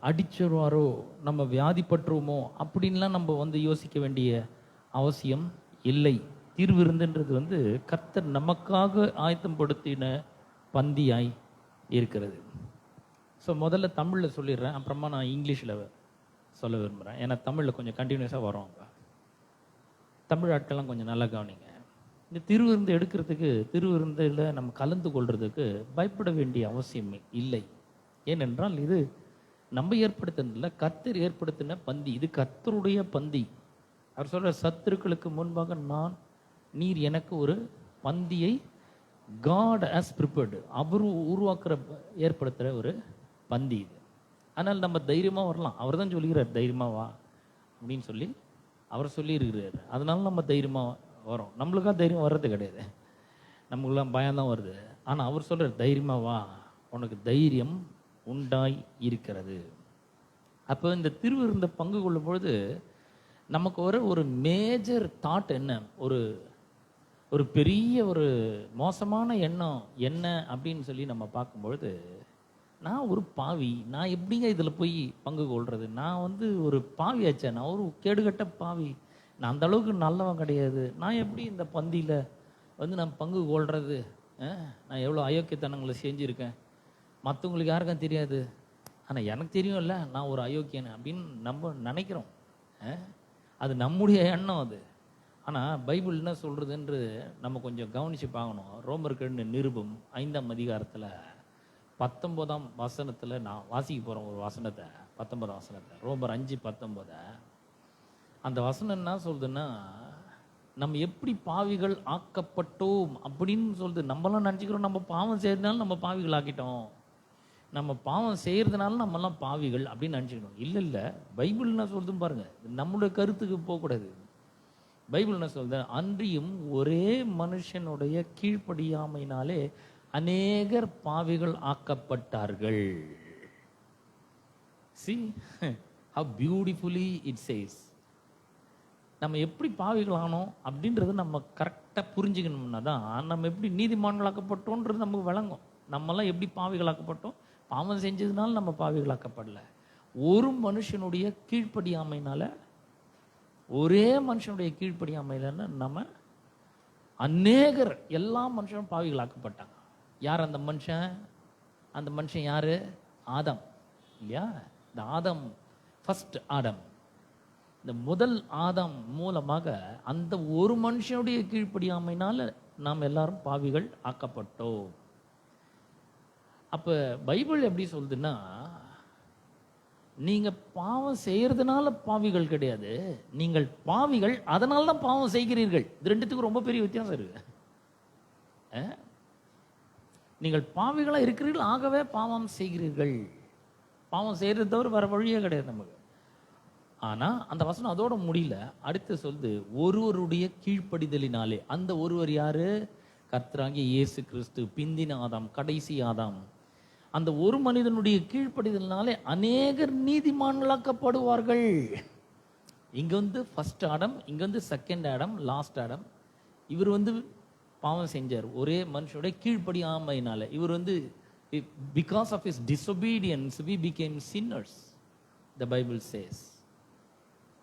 S3: அடிச்சிடுவாரோ, நம்ம வியாதிப்பட்டுருவோமோ அப்படின்லாம் நம்ம யோசிக்க வேண்டிய அவசியம் இல்லை. திருவிருந்துன்றது கர்த்தர் நமக்காக ஆயத்தப்படுத்தின பந்தியாய் இருக்கிறது. ஸோ முதல்ல தமிழில் சொல்லிடுறேன், அப்புறமா நான் இங்கிலீஷில் சொல்ல விரும்புகிறேன். ஏன்னா தமிழில் கொஞ்சம் கண்டினியூஸாக வரும். தமிழ் ஆட்கள்லாம் கொஞ்சம் நல்லா கவனிங்க. இந்த திருவிருந்து எடுக்கிறதுக்கு, திருவிருந்தில் நம்ம கலந்து கொள்றதுக்கு பயப்பட வேண்டிய அவசியமே இல்லை. ஏனென்றால் இது நம்ம ஏற்படுத்தினதில்லை, கர்த்தர் ஏற்படுத்தின பந்தி. இது கர்த்தருடைய பந்தி. அவர் சொல்ற, சத்துருக்களுக்கு முன்பாக நீர் எனக்கு ஒரு பந்தியை God has prepared. அவர் ஏற்படுத்துகிற ஒரு பந்தி இது. ஆனால் நம்ம தைரியமாக வரலாம். அவர் தான் சொல்லுகிறார் தைரியமாக வா அப்படின்னு சொல்லி அவர் சொல்லியிருக்கிறார். அதனால நம்ம தைரியமாக வரோம். நம்மளுக்காக தைரியம் வர்றது கிடையாது, நம்மளுக்கெல்லாம் பயம்தான் வருது. ஆனால் அவர் சொல்கிறார் தைரியமாக வா, உனக்கு தைரியம் உண்டாய் இருக்கிறது. அப்போ இந்த திருவிருந்த பங்கு கொள்ளும் பொழுது நமக்கு ஒரு மேஜர் தாட் என்ன, ஒரு பெரிய ஒரு மோசமான எண்ணம் என்ன அப்படின்னு சொல்லி நம்ம பார்க்கும்பொழுது, நான் ஒரு பாவி, நான் எப்படிங்க இதில் போய் பங்கு கொள்றது? நான் ஒரு பாவியாச்சே, நான் ஒரு கேடுகட்ட பாவி, நான் அந்த அளவுக்கு நல்லவன் கிடையாது, நான் எப்படி இந்த பந்தியில் நான் பங்கு கொள்றது? நான் எவ்வளோ அயோக்கியத்தனங்களை செஞ்சுருக்கேன், மற்றவங்களுக்கு யாருக்கும் தெரியாது, ஆனால் எனக்கு தெரியும்ல நான் ஒரு அயோக்கியன் அப்படின்னு நம்ம நினைக்கிறோம். அது நம்முடைய எண்ணம் அது. ஆனால் பைபிள் என்ன சொல்கிறதுன்று நம்ம கொஞ்சம் கவனித்து பார்க்கணும். ரோமர்கள் நிருபம் 5ஆம் அதிகாரத்தில் 19ஆம் வசனத்தில் நான் வாசிக்க போகிறோம் ஒரு வசனத்தை, 19ஆம் வசனத்தை, ரோமர் 5:19. அந்த வசனம் என்ன சொல்லுதுன்னா, நம்ம எப்படி பாவிகள் ஆக்கப்பட்டோம் அப்படின்னு சொல்லுது. நம்மளாம் நினச்சிக்கிறோம் நம்ம பாவம் செய்யறதுனால நம்ம பாவிகள் ஆக்கிட்டோம், நம்ம பாவம் செய்யறதுனால நம்மலாம் பாவிகள் அப்படின்னு நினச்சிக்கணும். இல்லை இல்லை, பைபிள் என்ன சொல்லுதுன்னு பாருங்க. நம்மளுடைய கருத்துக்கு போகக்கூடாது. பைபிள் என்ன சொல்லுது? அன்றியும் ஒரே மனுஷனுடைய கீழ்ப்படியாமையினாலே அநேகர் பாவிகள் ஆக்கப்பட்டார்கள். See how beautifully it says. நம்ம எப்படி பாவிகள் ஆனோம் அப்படின்றது நம்ம கரெக்டாக புரிஞ்சுக்கணும்னா தான் நம்ம எப்படி நீதிமான்களாக்கப்பட்டோன்றது நமக்கு விளங்கும். நம்மலாம் எப்படி பாவிகளாக்கப்பட்டோம்? பாவம் செஞ்சதுனால நம்ம பாவிகளாக்கப்படல. ஒரு மனுஷனுடைய கீழ்ப்படியாமையினால, ஒரே மனுஷனுடைய கீழ்ப்படியாமையிலன்னு நம்ம அநேகர், எல்லா மனுஷனும் பாவிகளாக்கப்பட்டாங்க. யார் அந்த மனுஷன்? அந்த மனுஷன் யாரு? ஆதம் இல்லையா? இந்த ஆதம், ஃபர்ஸ்ட் ஆடம், இந்த முதல் ஆதம் மூலமாக அந்த ஒரு மனுஷனுடைய கீழ்ப்படியாமையினால நாம் எல்லாரும் பாவிகள் ஆக்கப்பட்டோம். அப்ப பைபிள் எப்படி சொல்லுதுன்னா, நீங்க பாவம் செய்யறதுனால பாவிகள் கிடையாது, நீங்கள் பாவிகள் அதனால தான் பாவம் செய்கிறீர்கள். இது ரெண்டுத்துக்கும் ரொம்ப பெரிய வித்தியாசம் இருக்கு. நீங்கள் பாவிகளா இருக்கிறீர்கள், ஆகவே பாவம் செய்கிறீர்கள். பாவம் செய்யறது தவிர வேற வழியே கிடையாது நமக்கு. ஆனா அந்த வசனம் அதோட முடியல. அடுத்து சொல்லுது, ஒருவருடைய கீழ்ப்படிதலினாலே. அந்த ஒருவர் யாரு? கர்த்தராகிய இயேசு கிறிஸ்து, பிந்தின ஆதாம், கடைசி ஆதாம். அந்த ஒரு மனிதனுடைய கீழ்ப்படிதலினாலே அநேகர் நீதிமான்களாக்கப்படுவார்கள். இங்க ஃபர்ஸ்ட் ஆடம், இங்க செகண்ட் ஆடம், லாஸ்ட் ஆடம். இவர் பாவம் செஞ்சார் ஒரே மனுஷனுடைய கீழ்ப்படியாமையினால. இவர் because of his disobedience we became sinners, the Bible says.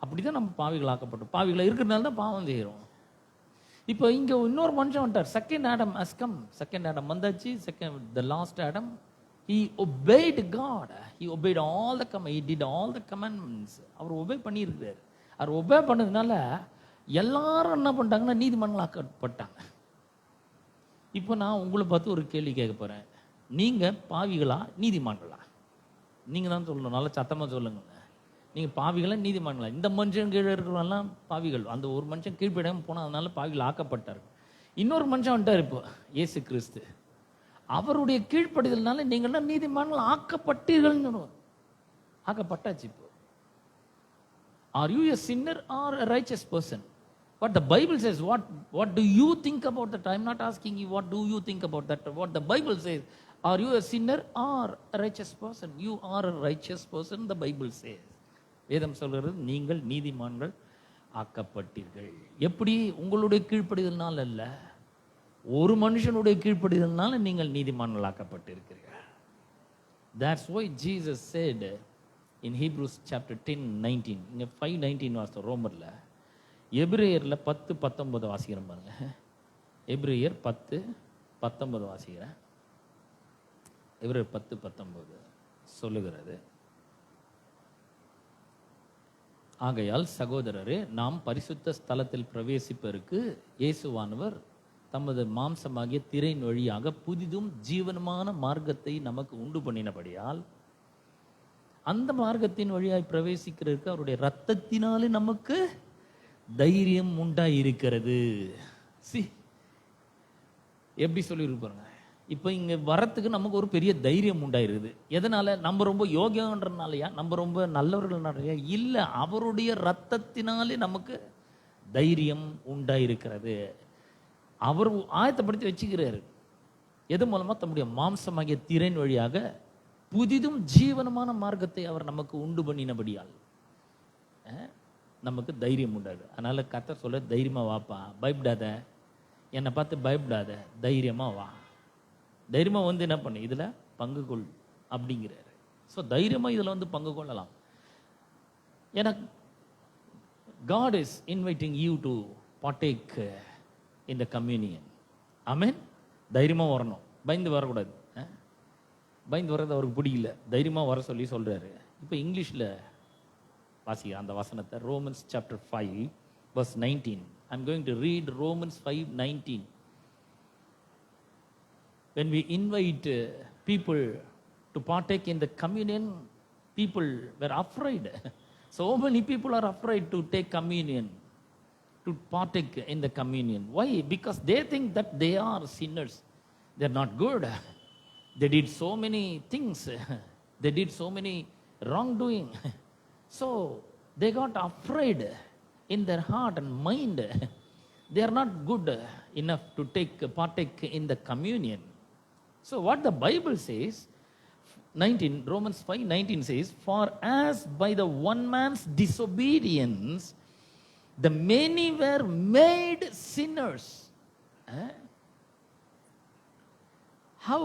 S3: அப்படிதான் நம்ம பாவிகளாக்கப்பட்டோம். பாவிகளா இருக்கிறதுனால தான் பாவம் செய்கிறோம். இப்போ இங்க இன்னொரு மனுஷன் வந்துட்டார். Second Adam has come. Second Adam வந்தாச்சு. the last Adam, he obeyed God. He obeyed all the he did all the commandments. அவர் ஒபே பண்ணியிருக்கிறார். அவர் ஒபே பண்ணதுனால எல்லாரும் என்ன பண்ணிட்டாங்கன்னா நீதிமான்களாக்கப்பட்டாங்க. இப்போ நான் உங்களை பார்த்து ஒரு கேள்வி கேட்க போறேன். நீங்க பாவிகளா நீதிமான்களா? நீங்க தான் சொல்லணும், நல்லா சத்தமா சொல்லுங்க. நீங்க பாவிகளா நீதிமான்களா? இந்த மனுஷன் கீழே இருக்கிறவங்கலாம் பாவிகள். அந்த ஒரு மனுஷன் கீழ்ப்படியாம போனா அதனால பாவிகள் ஆக்கப்பட்டார். இன்னொரு மனுஷன் வந்துட்டார் இப்போ, இயேசு கிறிஸ்து. அவருடைய கீழ்ப்படிதல்னால நீங்கள்லாம் நீதிமான்கள் ஆக்கப்பட்டீர்கள்னு சொல்லுவோம். ஆக்கப்பட்டாச்சு. இப்போ are you a sinner or a righteous person? What the Bible says, what do you think about that? I'm not asking you what do you think about that. What the Bible says, are you a sinner or a righteous person? You are a righteous person, the Bible says. வேதம் சொல்கிறது, நீங்கள் நீதிமான்கள் ஆக்கப்பட்டீர்கள். எப்படி? உங்களுடைய கீழ்ப்படிதல்னால அல்ல, ஒரு மனுஷனுடைய கீழ்ப்படிதல்னால நீங்கள் நீதிமான்கள் ஆக்கப்பட்டிருக்கிறீர்கள். That's why Jesus said in Hebrews chapter 10:19, இங்க 5:19 வாசித்தோம் ரோமர்ல. எபிரேயர்ல 10:19 வாசிக்கிறேன் பாருங்க. எபிரேயர் 10:19 வாசிக்கிறேன். எபிரேயர் 10:19 சொல்லுகிறது, ஆகையால் சகோதரரே, நாம் பரிசுத்த ஸ்தலத்தில் பிரவேசிப்பதற்கு இயேசுவானவர் தமது மாம்சமாகிய திரையின் வழியாக புதிதும் ஜீவனமான மார்க்கத்தை நமக்கு உண்டு பண்ணினபடியால் அந்த மார்க்கத்தின் வழியாய் பிரவேசிக்கிறதுக்கு அவருடைய இரத்தத்தினாலே நமக்கு தைரியம் உண்டாயிருக்கிறது. எப்படி சொல்லியிருப்பாருங்க. இப்போ இங்க வரத்துக்கு நமக்கு ஒரு பெரிய தைரியம் உண்டாயிருக்குது. எதனால? நம்ம ரொம்ப யோகியன்றனாலயா? நம்ம ரொம்ப நல்லவர்கள்னாலயா? இல்ல, அவருடைய இரத்தத்தினாலே நமக்கு தைரியம் உண்டாயிருக்கிறது. அவர் ஆயத்தப்படுத்தி வச்சுக்கிறாரு. எது மூலமா? தம்முடைய மாம்சமாகிய திரையின் வழியாக புதிதும் ஜீவனமான மார்க்கத்தை அவர் நமக்கு உண்டு பண்ணினபடியால் நமக்கு தைரியம் உண்டாது. அதனால கர்த்தர் சொல்ல, தைரியமா வாப்பா, பயப்படாத, என்னை பார்த்து பயப்படாத, தைரியமா வா. தைரியமா என்ன பண்ணு, இதுல பங்கு கொள் அப்படிங்கிறாரு. ஸோ தைரியமாக இதில் வந்து பங்கு கொள்ளலாம். ஏன்னா God is inviting you to partake in the communion. ஆமென். தைரியமாக வரணும், பயந்து வரக்கூடாது. பயந்து வர்றது அவருக்கு பிடிக்கல, தைரியமாக வர சொல்லி சொல்கிறாரு. இப்போ இங்கிலீஷில் வாசிக்க அந்த வசனத்தை, Romans chapter 5 verse 19. I'm going to read Romans 5:19. When we invite people to partake in the communion, people were afraid. So many people are afraid to take communion, to partake in the communion. Why? Because they think that they are sinners. They're not good. They did so many things. They did so many wrongdoing. So they got afraid in their heart and mind. They are not good enough to partake in the communion. So what the Bible says, Romans 5:19 says, for as by the one man's disobedience the many were made sinners. How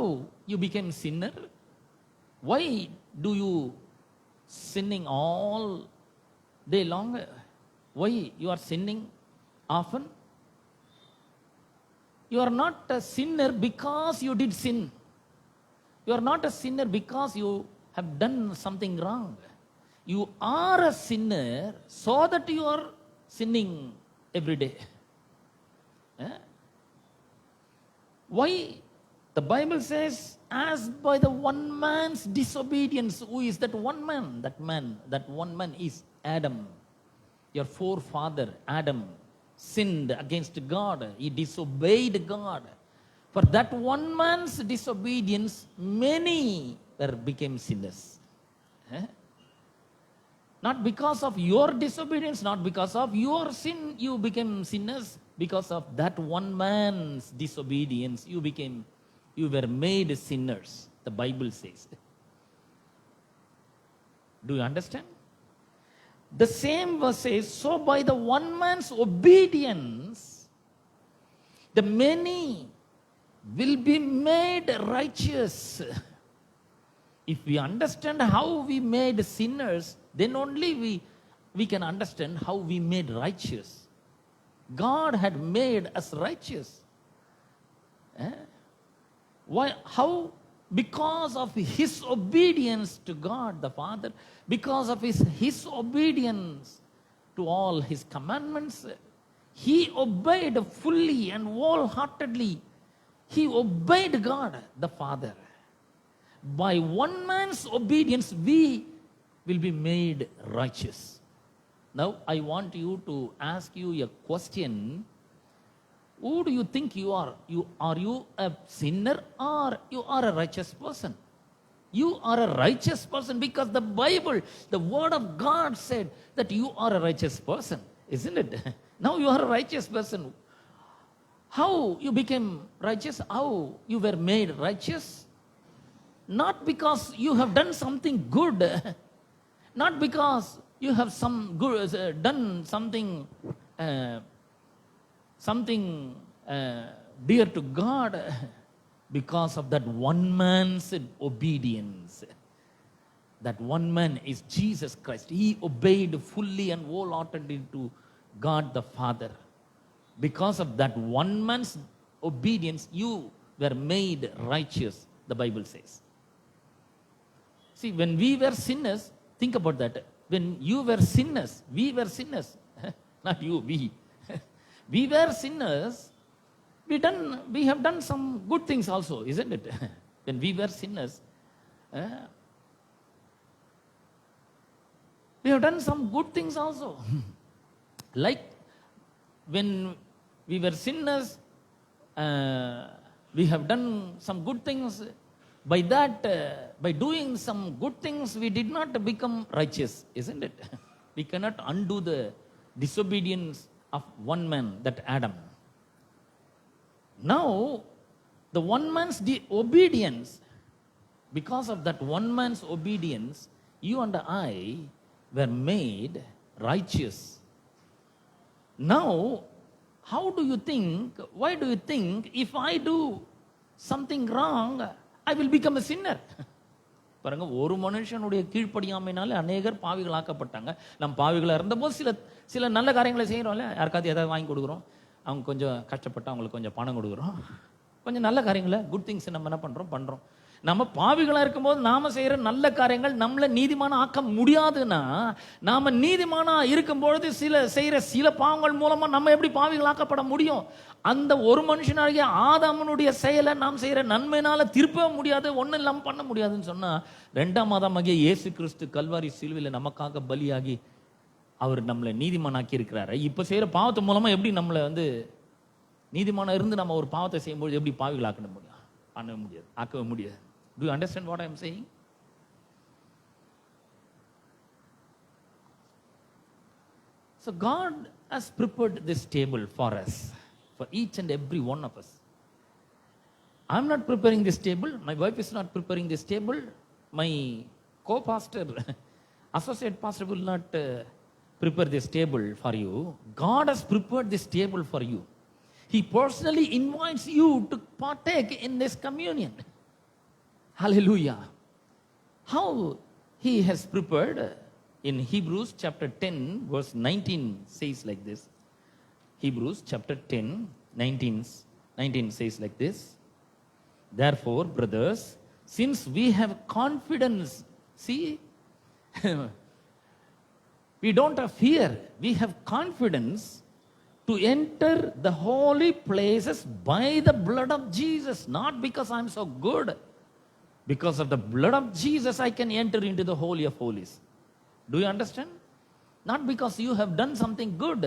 S3: you became sinner? Why do you sinning all day long? Why you are sinning often? You are not a sinner because you did sin. You are not a sinner because you have done something wrong. You are a sinner so that you are sinning every day. Why? The Bible says, as by the one man's disobedience. Who is that one man? That one man is Adam. Your forefather Adam sinned against God. He disobeyed God. For that one man's disobedience, many became sinners. Not because of your disobedience, not because of your sin, you became sinners. Because of that one man's disobedience, you were made sinners, the Bible says. Do you understand? The same verse says, so by the one man's obedience, the many will be made righteous. If we understand how we made sinners, then only we can understand how we made righteous. God had made us righteous. Why? How? Because of his obedience to God the Father, because of his obedience to all his commandments, he obeyed fully and wholeheartedly. He obeyed God the Father. By one man's obedience, we will be made righteous. Now, I want you to ask you a question. Who do you think you are? Are you a sinner or you are a righteous person? You are a righteous person because the Bible, the Word of God said that you are a righteous person, isn't it? Now you are a righteous person. How you became righteous? How you were made righteous? Not because you have done something good, not because you have done something dear to God, because of that one man's obedience. That one man is Jesus Christ. He obeyed fully and wholeheartedly to God the Father. Because of that one man's obedience, you were made righteous, the Bible says. See, when we were sinners, think about that. When you were sinners, we were sinners. Not you, we. We were sinners. We have done some good things also, isn't it? When we were sinners, we have done some good things also. Like when we were sinners, we have done some good things. By that, by doing some good things, we did not become righteous, isn't it? We cannot undo the disobedience of one man, that Adam. Now, the one man's obedience, because of that one man's obedience, you and I were made righteous. Now, how do you think, why do you think if I do something wrong, I will become a sinner? பாருங்க, ஒரு மனுஷனுடைய கீழ்ப்படியாமைனால அநேகர் பாவிகளாக்கப்பட்டாங்க. நம் பாவிகளா இருந்தபோது சில நல்ல காரியங்களை செய்கிறோம்ல. யாருக்காவது ஏதாவது வாங்கி கொடுக்குறோம், அவங்க கொஞ்சம் கஷ்டப்பட்டு அவங்களுக்கு கொஞ்சம் பணம் கொடுக்குறோம், கொஞ்சம் நல்ல காரியங்களை, குட் திங்ஸ் நம்ம என்ன பண்றோம். நம்ம பாவிகளா இருக்கும்போது நாம செய்யற நல்ல காரியங்கள் நம்மள நீதிமான ஆக்க முடியாதுன்னா, நாம நீதிமானா இருக்கும்பொழுது செய்யற சில பாவங்கள் மூலமா நம்ம எப்படி பாவிகள் ஆக்கப்பட முடியும்? அந்த ஒரு மனுஷனாகிய ஆதாமனுடைய செயலை நாம் செய்யற நன்மையினால திருப்ப முடியாது, ஒன்னும் இல்லாம பண்ண முடியாதுன்னு சொன்னா, 2ஆம் ஆதாமாகிய இயேசு கிறிஸ்து கல்வாரி சிலுவையில நமக்காக பலியாகி அவர் நம்மளை நீதிமானாக்கி இருக்கிறாரு. இப்ப செய்யற பாவத்து மூலமா எப்படி நம்மளை நீதிமானா இருந்து நம்ம ஒரு பாவத்தை செய்யும்போது எப்படி பாவிகள் ஆக்க முடியும்? பண்ண முடியாது, ஆக்கவே முடியாது. Do you understand what I am saying? So God has prepared this table for us, for each and every one of us. I'm not preparing this table. My wife is not preparing this table. My co-pastor, associate pastor will not prepare this table for you. God has prepared this table for you. He personally invites you to partake in this communion. Hallelujah. How he has prepared in Hebrews chapter 10 verse 19 says like this. Hebrews chapter 10 19 says like this. Therefore, brothers, since we have confidence, see, we don't have fear, we have confidence to enter the holy places by the blood of Jesus, not because I'm so good. Because of the blood of Jesus, I can enter into the Holy of Holies. Do you understand? Not because you have done something good,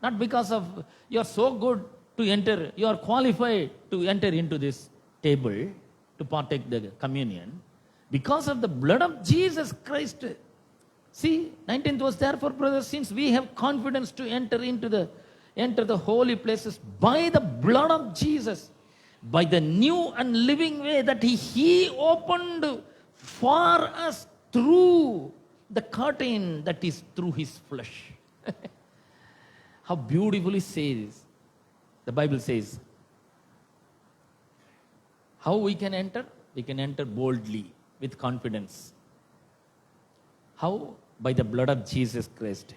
S3: not because of you are so good to enter, you are qualified to enter into this table to partake the communion. Because of the blood of Jesus Christ. See, 19th verse, therefore, brothers, since we have confidence to enter the holy places by the blood of Jesus, by the new and living way that he opened for us through the curtain that is through his flesh. How beautifully says the Bible says. How we can enter? We can enter boldly with confidence. How? By the blood of Jesus Christ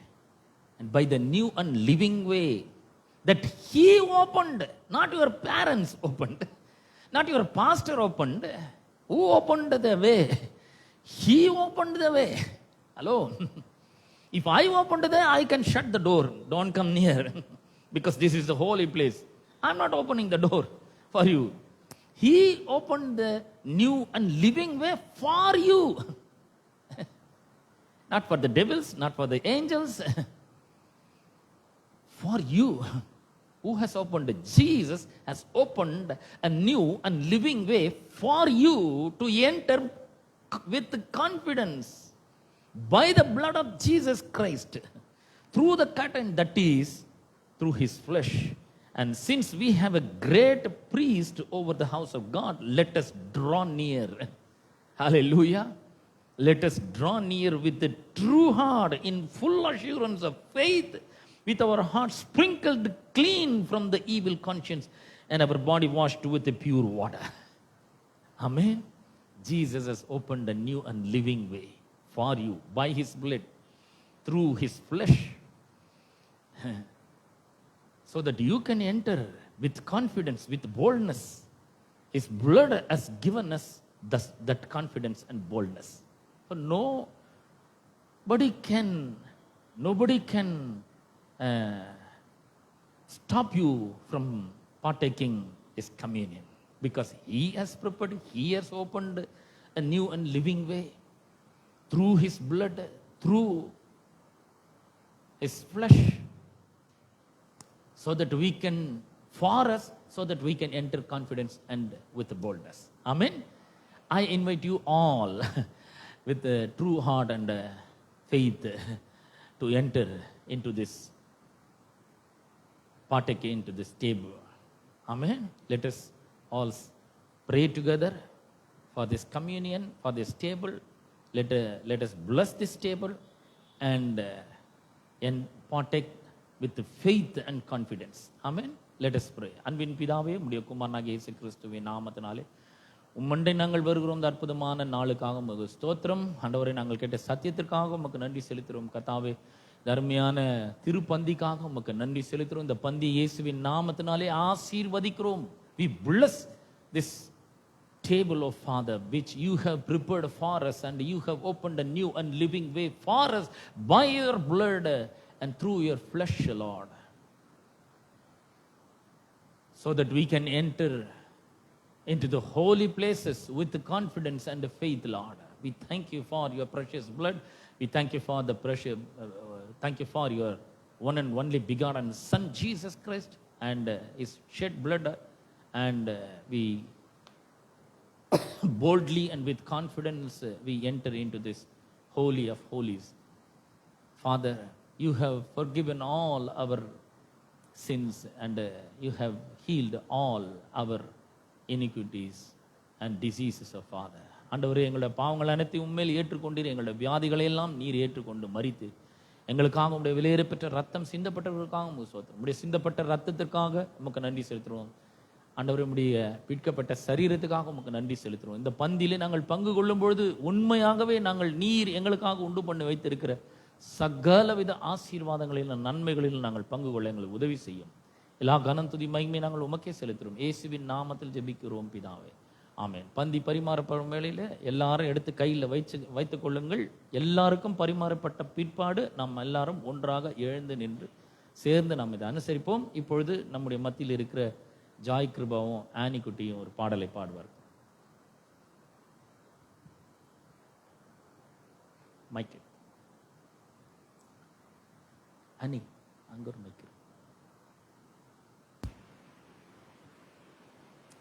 S3: and by the new and living way that he opened, not your parents opened, not your pastor opened. Who opened the way? He opened the way. Hello? If I opened the way, I can shut the door. Don't come near because this is the holy place. I'm not opening the door for you. He opened the new and living way for you. Not for the devils, not for the angels. For you. Who has opened? Jesus has opened a new and living way for you to enter with confidence by the blood of Jesus Christ through the curtain that is through his flesh. And since we have a great priest over the house of God, let us draw near. Hallelujah. Let us draw near with a true heart in full assurance of faith, with our hearts sprinkled clean from the evil conscience and our body washed with the pure water. Amen. Jesus has opened a new and living way for you by his blood, through his flesh, so that you can enter with confidence, with boldness. His blood has given us that confidence and boldness. So nobody can stop you from partaking his communion, because he has prepared, he has opened a new and living way through his blood, through his flesh, so that we can, for us, so that we can enter confidence and with boldness. Amen. I invite you all with a true heart and faith to enter into this, partake into this table. Amen. Let us all pray together for this communion, for this table. Let us bless this table and partake with faith and confidence. Amen. Let us pray. அன்பின் பிதாவே, உம்முடைய குமாரனாகிய இயேசு கிறிஸ்துவின் நாமத்தினாலே உம்மண்டை நாங்கள் வருகிறோம். இந்த அற்புதமான நாளுக்காக உமக்கு ஸ்தோத்திரம். ஆண்டவரை நாங்கள் கேட்ட சத்தியத்திற்காக உமக்கு நன்றி செலுத்துகிறோம். கர்த்தாவே, தர்மையான திருப்பந்திக்காக உமக்கு நன்றி செலுத்துகிறோம். இந்த பந்தி இயேசுவின் நாமத்தினாலே ஆசீர்வதிக்கிறோம். We bless this table of Father which you have prepared for us, and you have opened a new and living way for us by your blood and through your flesh, Lord, so that we can enter into the holy places with confidence and faith, Lord. We thank you for your precious blood. We thank you for the precious thank you for your one and only begotten Son Jesus Christ and his shed blood, and we boldly and with confidence we enter into this holy of holies. Father, you have forgiven all our sins, and you have healed all our iniquities and diseases of Father. ஆண்டவரே, எங்களுடைய பாவங்கள் அனைத்தையும் உண்மையில் ஏற்றுக்கொண்டீர். எங்களுடைய வியாதிகளை எல்லாம் நீர் ஏற்றுக்கொண்டு மரித்து எங்களுக்காக உடைய விலையேறப்பெற்ற ரத்தம் சிந்தப்பட்டவர்களுக்காக உமக்கு ஸ்தோத்திரம். உடைய சிந்தப்பட்ட ரத்தத்திற்காக உமக்கு நன்றி செலுத்துகிறோம். ஆண்டவரே, உடைய பிற்கப்பட்ட சரீரத்துக்காக உமக்கு நன்றி செலுத்துகிறோம். இந்த பந்தியிலே நாங்கள் பங்கு கொள்ளும் பொழுது உண்மையாகவே நாங்கள் நீர் எங்களுக்காக உண்டு பண்ணி வைத்திருக்கிற சகலவித ஆசீர்வாதங்களிலும் நன்மைகளிலும் நாங்கள் பங்கு கொள்ள எங்களுக்கு உதவி செய்யும். எல்லா கனம் துதி மகிமை நாங்கள் உமக்கே செலுத்துகிறோம். இயேசுவின் நாமத்தில் ஜெபிக்கிறோம் பிதாவே, ஆமென். பந்தி பரிமாறப்படும் வேளையில் எல்லாரும் எடுத்து கையில் வைத்துக் கொள்ளுங்கள். எல்லாருக்கும் பரிமாறப்பட்ட பிற்பாடு நாம் எல்லாரும் ஒன்றாக எழுந்து நின்று சேர்ந்து நாம் இதை அனுசரிப்போம். இப்பொழுது நம்முடைய மத்தியில் இருக்கிற ஜாய் கிருபாவும் ஆனி குட்டியும் ஒரு பாடலை பாடுவார். மைக்கேல் அனி அங்க ஒரு மைக்கேல்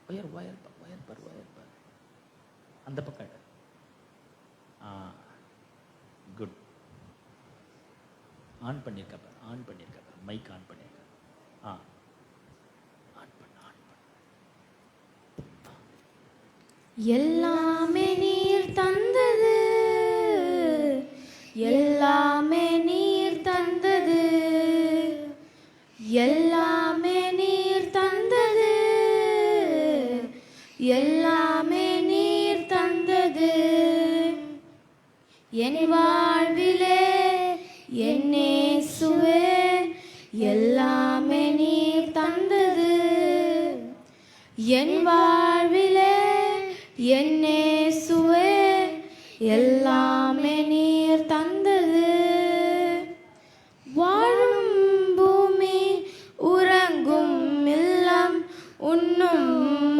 S3: ஒயர் ஒயர் ஒயர் பார் ஒயர் பார் அந்த பக்கம். குட். ஆன் பண்ணியிருக்க ஆன் பண்ணியிருக்க மைக் ஆன் பண்ணியிருக்க. ஆன் பண்ண ஆன் பண்ண.
S2: எல்லாமே நீர் தந்தது, எல்லாமே நீர் தந்தது, எல்லாமே நீர் தந்தது, எல்லாமே நீர் தந்தது. என் வாழ்விலே என் இயேசுவே எல்லாமே நீர் தந்தது. என் வாழ்விலே என் இயேசுவே எல்லாமே நீர் தந்தது. வாழும் பூமி உறங்கும் இல்லம் உண்ணும்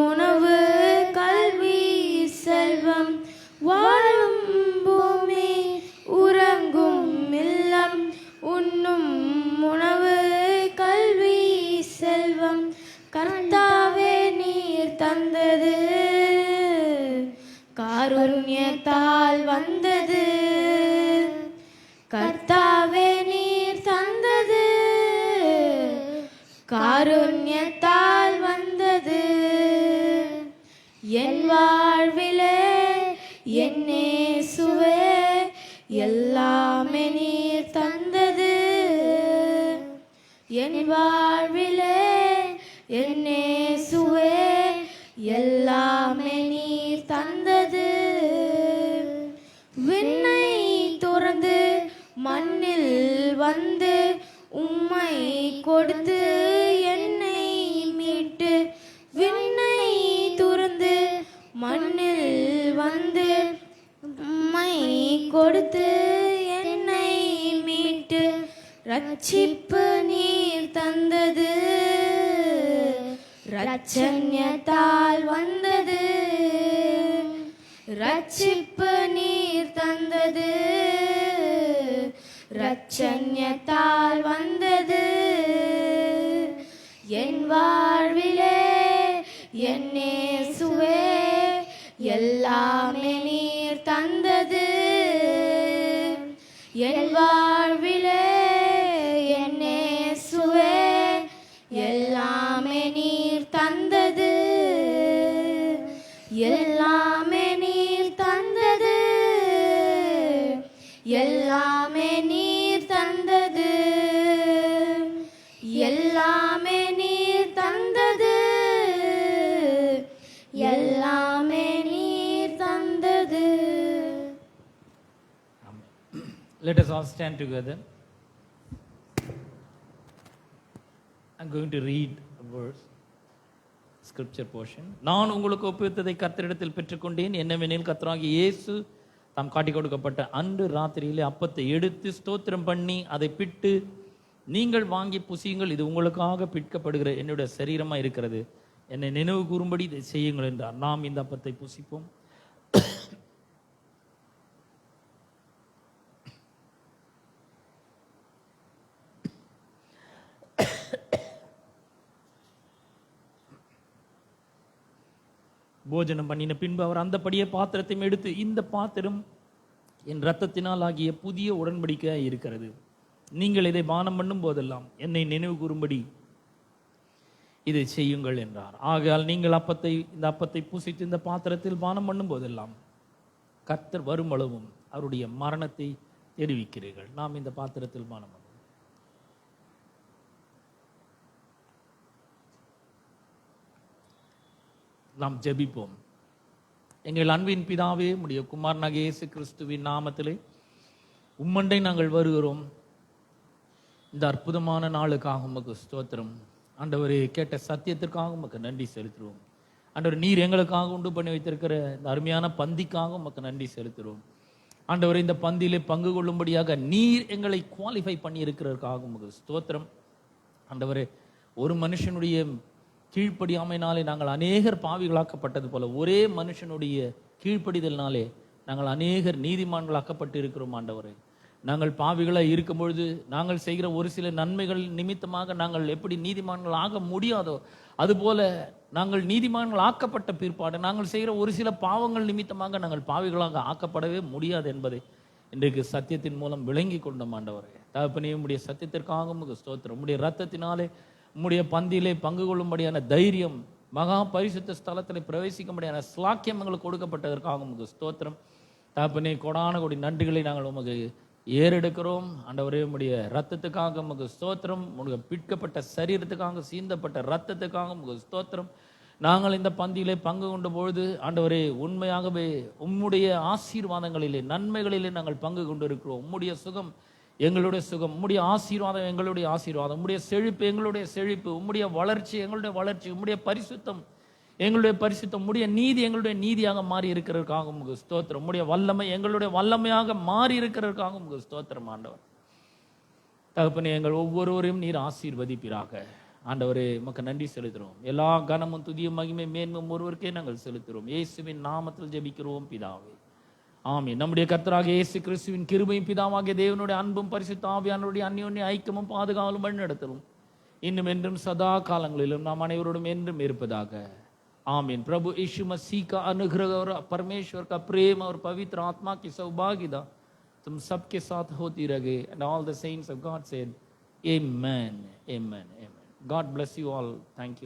S2: உணவு கல்வி செல்வம். வாழும் பூமி உறங்கும் இல்லம் உண்ணும் உணவு கல்வி செல்வம். கர்த்தாவே நீர் தந்தது, காருண்யத்தால் வந்தது. கர்த்தாவே நீர் தந்தது, காருண்யத்தால் வந்தது. என் வாழ்விலே என் இயேசுவே எல்லாமே நீர் தந்தது. என் வாழ்விலே என் இயேசுவே எல்லாமே நீர் தந்தது. விண்ணை துறந்து மண்ணில் வந்து உம்மை கொடுத்து என்னை மீட்டு. விண்ணை துறந்து மண்ணில் வந்து உம்மை கொடுத்து என்னை மீட்டு. ரட்சிப்பு நீர் தந்தது, ரட்சண்யத்தால் வந்தது. ரட்சிப்பு நீர் தந்தது, ரட்சண்யத்தால் வந்தது. என் வாழ்விலே என் இயேசுவே எல்லாமே நீர் தந்தது. என் வாழ்விலே என் இயேசுவே எல்லாமே நீர் தந்தது. எல்லாமே நீர் தந்தது, எல்லாமே நீர் தந்தது, எல்லாமே நீர் தந்தது, எல்லாமே
S3: Let us all stand together. I'm going to read a verse, scripture portion. நான் உங்களுக்கு ஒப்புவித்ததை கர்த்தரிடத்தில் பெற்றுக்கொண்டேன். என்னவெனில் கர்த்தராகிய இயேசு தாம் காட்டிக் கொடுக்கப்பட்ட அன்று ராத்திரியிலே அப்பத்தை எடுத்து ஸ்தோத்திரம் பண்ணி அதை பிட்டு, நீங்கள் வாங்கி புசியுங்கள், இது உங்களுக்காக பிற்கப்படுகிற என்னுடைய சரீரமாக இருக்கிறது, என்னை நினைவு கூறும்படி இதை செய்யுங்கள் என்றார். நாம் இந்த அப்பத்தை புசிப்போம். போஜனம் பண்ணின பின்பு அவர் அந்தபடியே பாத்திரத்தையும் எடுத்து, இந்த பாத்திரம் என் இரத்தத்தினால் ஆகிய புதிய உடன்படிக்கையாக இருக்கிறது, நீங்கள் இதை பானம் பண்ணும் போதெல்லாம் என்னை நினைவு கூறும்படி இதை செய்யுங்கள் என்றார். ஆகையால் நீங்கள் இந்த அப்பத்தை புசித்து இந்த பாத்திரத்தில் பானம் பண்ணும் போதெல்லாம் கர்த்தர் வரும் அளவும் அவருடைய மரணத்தை தெரிவிக்கிறீர்கள். நாம் இந்த பாத்திரத்தில் பானம் பண்ணுவோம். நாம் ஜெபிப்போம். எங்கள் அன்பின் பிதாவே, உம்முடைய குமாரனாகிய இயேசு கிறிஸ்துவின் நாமத்திலே உம்மண்டை நாங்கள் வருகிறோம். இந்த அற்புதமான நாளுக்காக உமக்கு ஸ்தோத்திரம். ஆண்டவரே, கேட்ட சத்தியத்திற்காக உமக்கு நன்றி செலுத்துகிறோம். ஆண்டவர், நீர் எங்களுக்காக உண்டு பண்ணி வைத்திருக்கிற இந்த அருமையான பந்திக்காக உமக்கு நன்றி செலுத்துகிறோம். ஆண்டவரே, இந்த பந்தியிலே பங்கு கொள்ளும்படியாக நீர் எங்களை குவாலிஃபை பண்ணி இருக்கிறதற்காக உமக்கு ஸ்தோத்திரம். ஆண்டவரே, ஒரு மனுஷனுடைய கீழ்ப்படியாமையினாலே நாங்கள் அநேகர் பாவிகளாக்கப்பட்டது போல ஒரே மனுஷனுடைய கீழ்ப்படிதலினாலே நாங்கள் அநேகர் நீதிமான்களாக்கப்பட்டு இருக்கிறோம். ஆண்டவரே, நாங்கள் பாவிகளாக இருக்கும் பொழுது நாங்கள் செய்கிற ஒரு சில நன்மைகள் நிமித்தமாக நாங்கள் எப்படி நீதிமான்கள் ஆக முடியாதோ, அதுபோல நாங்கள் நீதிமான்கள் ஆக்கப்பட்ட பிற்பாடு நாங்கள் செய்கிற ஒரு சில பாவங்கள் நிமித்தமாக நாங்கள் பாவிகளாக ஆக்கப்படவே முடியாது என்பதை இன்றைக்கு சத்தியத்தின் மூலம் விளங்கி கொண்டோம். ஆண்டவரே, தகப்பனே, உம்முடைய சத்தியத்திற்காக உமக்கு ஸ்தோத்திரம். உம்முடைய இரத்தத்தினாலே உம்முடைய பந்தியிலே பங்கு கொள்ளும்படியான தைரியம், மகா பரிசுத்த ஸ்தலத்தில் பிரவேசிக்கும்படியான ஸ்லாக்கியம் எங்களுக்கு கொடுக்கப்பட்டதற்காக உமக்கு ஸ்தோத்திரம். தகப்பனே, கொடான கொடி நன்றிகளை நாங்கள் உமக்கு ஏறெடுக்கிறோம். ஆண்டவரே, உம்முடைய ரத்தத்துக்காக உமக்கு ஸ்தோத்திரம். உங்களுடைய பிற்கப்பட்ட சரீரத்துக்காக, சீந்தப்பட்ட ரத்தத்துக்காக உமக்கு ஸ்தோத்திரம். நாங்கள் இந்த பந்தியிலே பங்கு கொண்ட பொழுது ஆண்டவரே, உண்மையாகவே உம்முடைய ஆசீர்வாதங்களிலே, நன்மைகளிலே நாங்கள் பங்கு கொண்டு இருக்கிறோம். உம்முடைய சுகம் எங்களுடைய சுகம், உம்முடைய ஆசீர்வாதம் எங்களுடைய ஆசீர்வாதம், உம்முடைய செழிப்பு எங்களுடைய செழிப்பு, உம்முடைய வளர்ச்சி எங்களுடைய வளர்ச்சி, உம்முடைய பரிசுத்தம் எங்களுடைய பரிசுத்தம், உம்முடைய நீதி எங்களுடைய நீதியாக மாறி இருக்கிறதுக்காக உமக்கு ஸ்தோத்திரம். உம்முடைய வல்லமை எங்களுடைய வல்லமையாக மாறி இருக்கிறதுக்காக உமக்கு ஸ்தோத்திரம். ஆண்டவர் தகப்பனே, எங்கள் ஒவ்வொருவரையும் நீர் ஆசீர்வதிப்பீராக. ஆண்டவரே, உமக்கு நன்றி செலுத்துகிறோம். எல்லா கனமும் துதியும் மகிமை மேன்மையும் ஒருவருக்கே நாங்கள் செலுத்துகிறோம். இயேசுவின் நாமத்தில் ஜெபிக்கிறோம் பிதாவே, ஆமென். நம்முடைய கர்த்தராகிய இயேசு கிறிஸ்துவின் கிருபையும் பிதாவாகிய தேவனுடைய அன்பும் பரிசுத்த ஆவியானவருடைய அந்யோன்ய ஐக்கியமும் பாதுகாவலும் வழிநடத்தலும் இன்னும் என்றும் சதா காலங்களிலும் நாம் அனைவரோடும் என்றும் இருப்பதாக. आमीन। प्रभु यीशु मसीह का अनुग्रह और परमेश्वर का प्रेम और पवित्र आत्मा की सौभाग्यता तुम सबके साथ होती रहे। And all the saints of God said amen, amen, amen. God bless you all. Thank you.